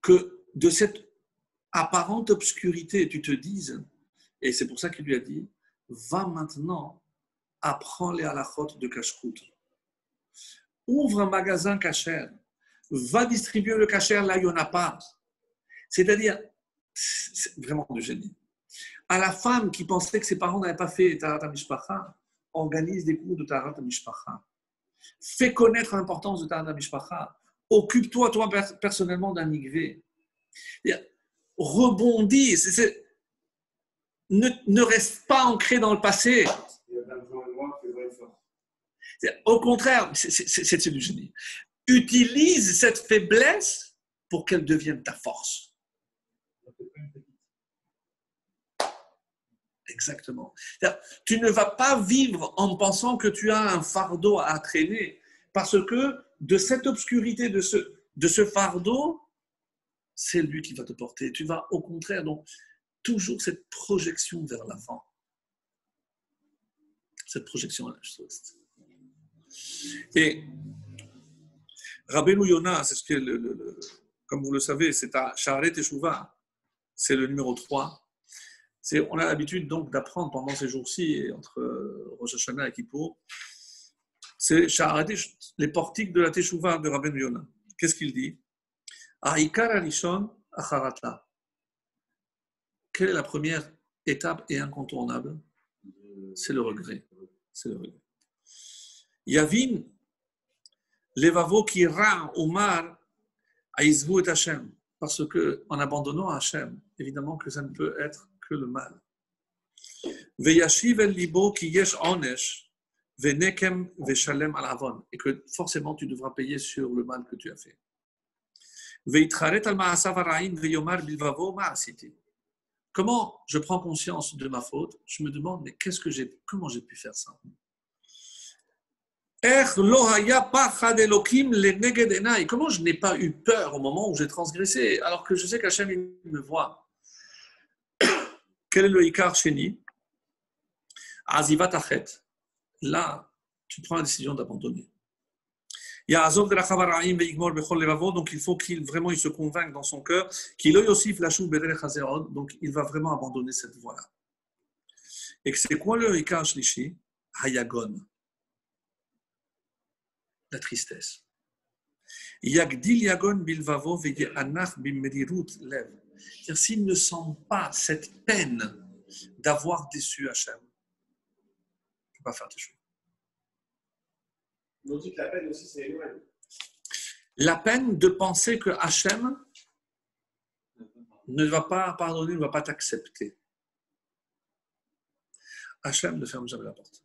Que de cette apparente obscurité, tu te dises, et c'est pour ça qu'il lui a dit, va maintenant, apprends les halachot de kashrut. Ouvre un magasin kasher, va distribuer le kasher là où il n'y en a pas. C'est-à-dire, c'est vraiment du génie. À la femme qui pensait que ses parents n'avaient pas fait Taharat HaMishpacha, organise des cours de Taharat HaMishpacha. Fais connaître l'importance de Taharat HaMishpacha. Occupe-toi, toi, personnellement, d'un mikvé. Rebondis. Ne reste pas ancré dans le passé. Au contraire, c'est du génie. Utilise cette faiblesse pour qu'elle devienne ta force. Exactement. Tu ne vas pas vivre en pensant que tu as un fardeau à traîner, parce que de cette obscurité, de ce fardeau, c'est lui qui va te porter. Tu vas au contraire, donc, toujours cette projection vers l'avant. Cette projection-là, je trouve. Et Rabbeinu Yonah, c'est ce que, comme vous le savez, c'est à Sha'arei Teshuvah, c'est le numéro 3. On a l'habitude donc d'apprendre pendant ces jours-ci, entre Rosh Hashanah et Kippour, c'est les portiques de la Teshuvah de Rabbeinu Yonah. Qu'est-ce qu'il dit? Ha'ikar harishon acharata. Quelle est la première étape et incontournable? C'est le regret. C'est le regret. Yavin levavo ki ra umar aizvu et Hashem. Parce qu'en abandonnant Hashem, évidemment que ça ne peut être que le mal. Veyashiv el libo ki yesh onesh venekem veshalem al avon. Et que forcément tu devras payer sur le mal que tu as fait. Veitcharet al ma'asav hara'im veyomar bilvavo ma'asiti. Comment je prends conscience de ma faute? Je me demande, mais comment j'ai pu faire ça? Comment je n'ai pas eu peur au moment où j'ai transgressé, alors que je sais qu'Hachem il me voit? Quel est le Ikar Sheni? Azivat Achet. Là, tu prends la décision d'abandonner. Donc il faut qu'il se convainque dans son cœur donc il va vraiment abandonner cette voie-là. Et c'est quoi le Ikar Shlishi? Hayagon. La tristesse. Yagdil yagon bilvavo ve'yanach bimmerirut lev. C'est-à-dire, s'il ne sent pas cette peine d'avoir déçu Hachem, il ne peut pas faire tes choses. On dit que la peine aussi, c'est éloigné. La peine de penser que Hachem ne va pas pardonner, ne va pas t'accepter. Hachem ne ferme jamais la porte.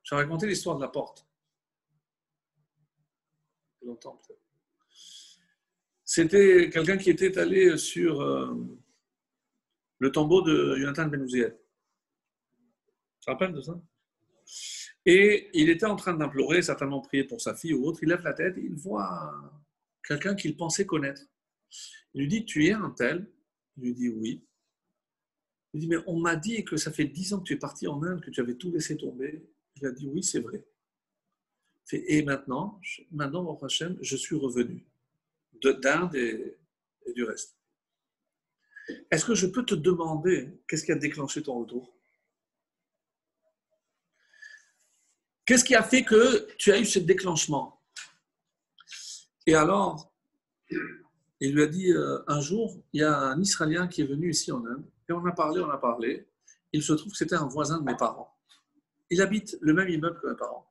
Je vais raconter l'histoire de la porte. Longtemps peut-être. C'était quelqu'un qui était allé sur le tombeau de Yonatan Ben Uziel. Tu te rappelles de ça? Et il était en train d'implorer, certainement prier pour sa fille ou autre. Il lève la tête et il voit quelqu'un qu'il pensait connaître. Il lui dit, tu es un tel? Il lui dit, oui. Il dit, mais on m'a dit que ça fait 10 ans que tu es parti en Inde, que tu avais tout laissé tomber. Il a dit, oui, c'est vrai. Et maintenant, mon Hachem, je suis revenu d'Inde et du reste. Est-ce que je peux te demander qu'est-ce qui a déclenché ton retour? Qu'est-ce qui a fait que tu as eu ce déclenchement? Et alors, il lui a dit un jour, il y a un Israélien qui est venu ici en Inde, et on a parlé. Il se trouve que c'était un voisin de mes parents. Il habite le même immeuble que mes parents.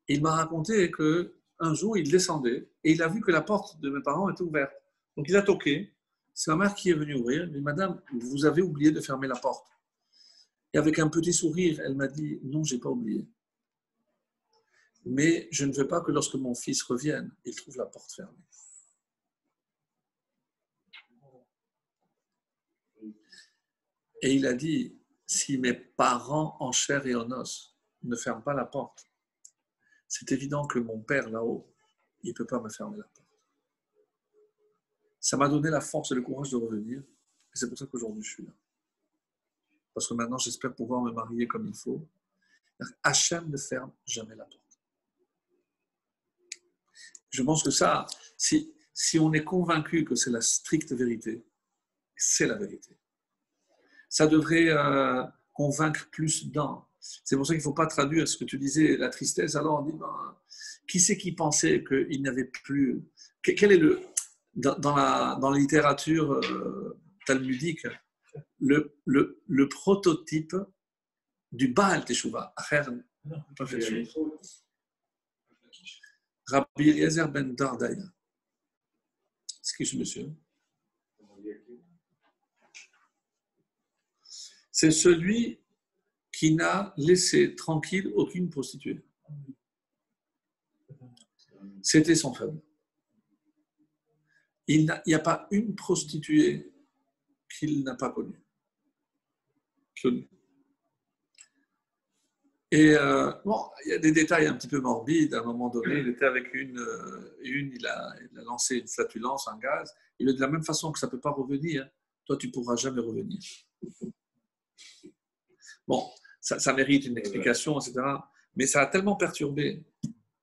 Il m'a raconté qu'un jour, il descendait et il a vu que la porte de mes parents était ouverte. Donc, il a toqué. C'est ma mère qui est venue ouvrir. Il m'a dit, madame, vous avez oublié de fermer la porte. Et avec un petit sourire, elle m'a dit, non, je n'ai pas oublié. Mais je ne veux pas que lorsque mon fils revienne, il trouve la porte fermée. Et il a dit, si mes parents en chair et en os ne ferment pas la porte, c'est évident que mon père là-haut, il ne peut pas me fermer la porte. Ça m'a donné la force et le courage de revenir. Et c'est pour ça qu'aujourd'hui, je suis là. Parce que maintenant, j'espère pouvoir me marier comme il faut. Hachem ne ferme jamais la porte. Je pense que ça, si on est convaincu que c'est la stricte vérité, c'est la vérité. Ça devrait convaincre plus d'un. C'est pour ça qu'il ne faut pas traduire ce que tu disais, la tristesse. Alors on dit, qui c'est qui pensait qu'il n'y avait plus... Quel est dans la littérature talmudique le prototype du Baal Teshuvah? Rabbi Eliezer ben Dardaya. Excuse monsieur. C'est celui qui n'a laissé tranquille aucune prostituée. C'était son faible. Il n'y a pas une prostituée qu'il n'a pas connue. Et bon, il y a des détails un petit peu morbides. À un moment donné, il était avec il a lancé une flatulence, un gaz. Il est de la même façon que ça ne peut pas revenir, toi, tu ne pourras jamais revenir. Bon, ça mérite une explication, etc. Mais ça a tellement perturbé.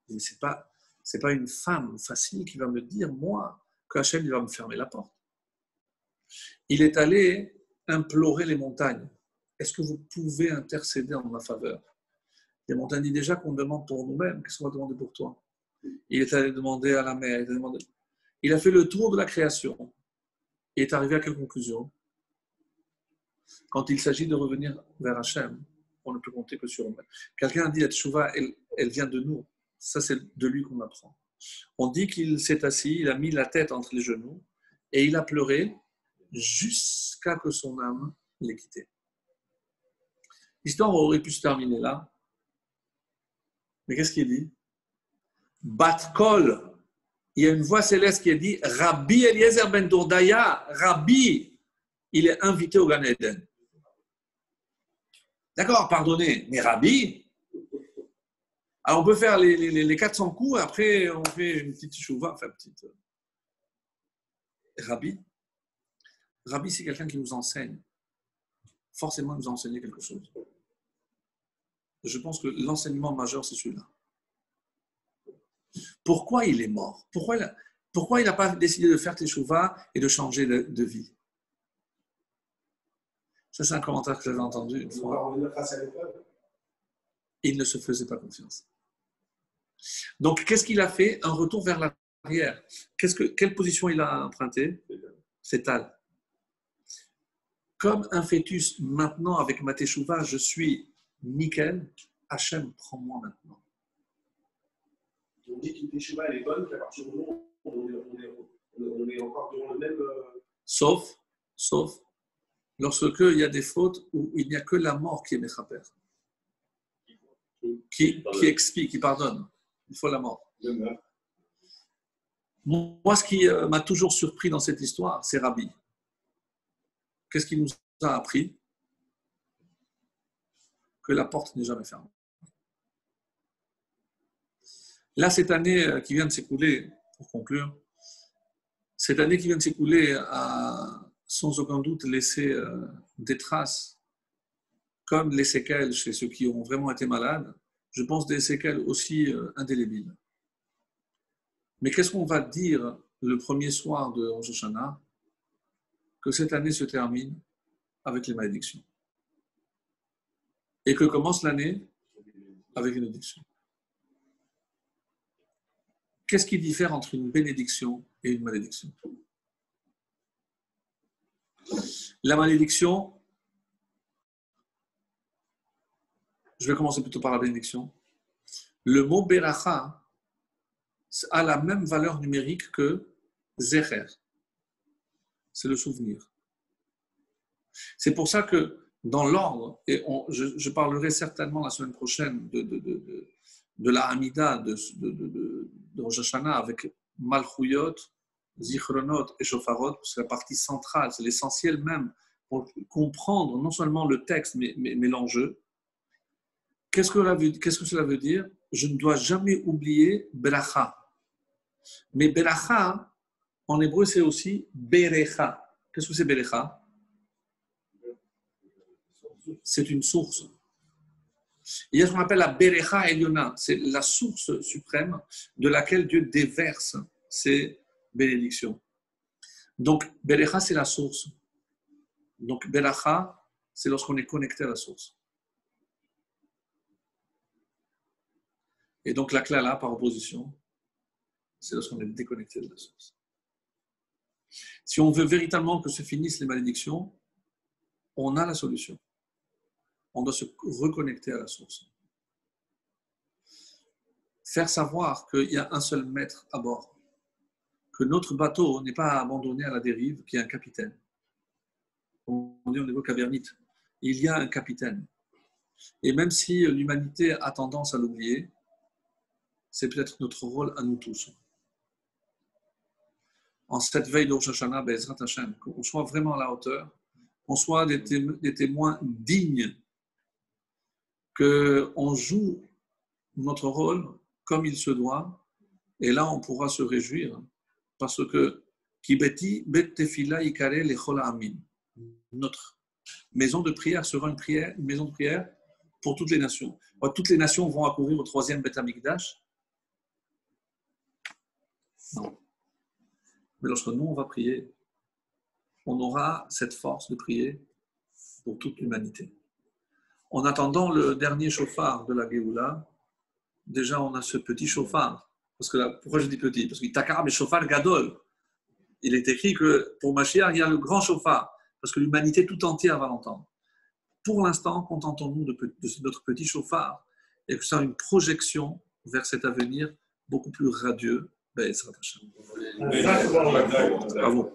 Mais ce n'est pas une femme facile qui va me dire, moi, qu'Hachem il va me fermer la porte. Il est allé implorer les montagnes. Est-ce que vous pouvez intercéder en ma faveur? Les montagnes disent déjà qu'on demande pour nous-mêmes. Qu'est-ce qu'on va demander pour toi? Il est allé demander à la mer. Il a fait le tour de la création. Il est arrivé à quelle conclusion? Quand il s'agit de revenir vers Hachem, on ne peut compter que sur nous. Quelqu'un a dit, la teshuvah, elle vient de nous. Ça, c'est de lui qu'on apprend. On dit qu'il s'est assis, il a mis la tête entre les genoux et il a pleuré jusqu'à que son âme l'ait quitté. L'histoire aurait pu se terminer là. Mais qu'est-ce qu'il dit? Bat Kol. Il y a une voix céleste qui a dit Rabbi Eliezer ben Dourdaya, Rabbi, il est invité au Gan Eden. D'accord, pardonnez, mais Rabbi? Alors on peut faire les 400 coups, après on fait une petite chouva, enfin petite. Rabbi? Rabbi, c'est quelqu'un qui nous enseigne. Forcément, nous a enseigné quelque chose. Je pense que l'enseignement majeur, c'est celui-là. Pourquoi il est mort? Pourquoi il n'a pas décidé de faire teshuva et de changer de vie? Ça, c'est un commentaire que j'avais entendu une fois. Il ne se faisait pas confiance. Donc, qu'est-ce qu'il a fait? Un retour vers l'arrière. Quelle position il a emprunté? Fétale. Comme un fœtus, maintenant, avec ma teshuva, je suis nickel. Hachem, prends-moi maintenant. On dit qu'une teshuva, elle est bonne, qu'à partir du moment où on est encore dans le même... Sauf lorsque il y a des fautes où il n'y a que la mort qui est mechaper, qui explique, qui pardonne. Il faut la mort. Moi, ce qui m'a toujours surpris dans cette histoire, c'est Rabbi. Qu'est-ce qu'il nous a appris? Que la porte n'est jamais fermée. Là, cette année qui vient de s'écouler, pour conclure, cette année qui vient de s'écouler a sans aucun doute laissé des traces, comme les séquelles chez ceux qui ont vraiment été malades, je pense des séquelles aussi indélébiles. Mais qu'est-ce qu'on va dire le premier soir de Rosh Hashanah? Que cette année se termine avec les malédictions. Et que commence l'année avec une bénédiction. Qu'est-ce qui diffère entre une bénédiction et une malédiction? La malédiction, je vais commencer plutôt par la bénédiction. Le mot beracha a la même valeur numérique que zecher. C'est le souvenir. C'est pour ça que dans l'ordre, et je parlerai certainement la semaine prochaine de la Hamida de Rosh Hashanah avec Malchuyot, Zichronot et Shofarot, c'est la partie centrale, c'est l'essentiel même pour comprendre non seulement le texte, mais l'enjeu. Qu'est-ce que cela veut dire? Je ne dois jamais oublier Beracha. Mais Beracha, en hébreu, c'est aussi Berecha. Qu'est-ce que c'est Berecha? C'est une source. Il y a ce qu'on appelle la Berecha Eliona, c'est la source suprême de laquelle Dieu déverse ses bénédictions. Donc, Berecha, c'est la source. Donc, Beracha, c'est lorsqu'on est connecté à la source. Et donc, la Klala, par opposition, c'est lorsqu'on est déconnecté de la source. Si on veut véritablement que se finissent les malédictions, on a la solution. On doit se reconnecter à la source. Faire savoir qu'il y a un seul maître à bord, que notre bateau n'est pas abandonné à la dérive, qu'il y a un capitaine. On dit au niveau cavernite, il y a un capitaine. Et même si l'humanité a tendance à l'oublier, c'est peut-être notre rôle à nous tous. En cette veille de Rosh Hashanah, Be'ezrat Hashem, qu'on soit vraiment à la hauteur, qu'on soit des témoins dignes, qu'on joue notre rôle comme il se doit, et là on pourra se réjouir, parce que Kibeti Bet Tefila Ikare Lechol Amin. Notre maison de prière sera une maison de prière pour toutes les nations. Toutes les nations vont accourir au 3e Beth Amikdash. Non. Mais lorsque nous, on va prier, on aura cette force de prier pour toute l'humanité. En attendant le dernier chauffard de la Géoula, déjà on a ce petit chauffard. Parce que là, pourquoi je dis petit? Parce qu'il Takar mais chauffard Gadol. Il est écrit que pour Mashiach, il y a le grand chauffard. Parce que l'humanité tout entière va l'entendre. Pour l'instant, contentons-nous de notre petit chauffard et que ça a une projection vers cet avenir beaucoup plus radieux. À vous.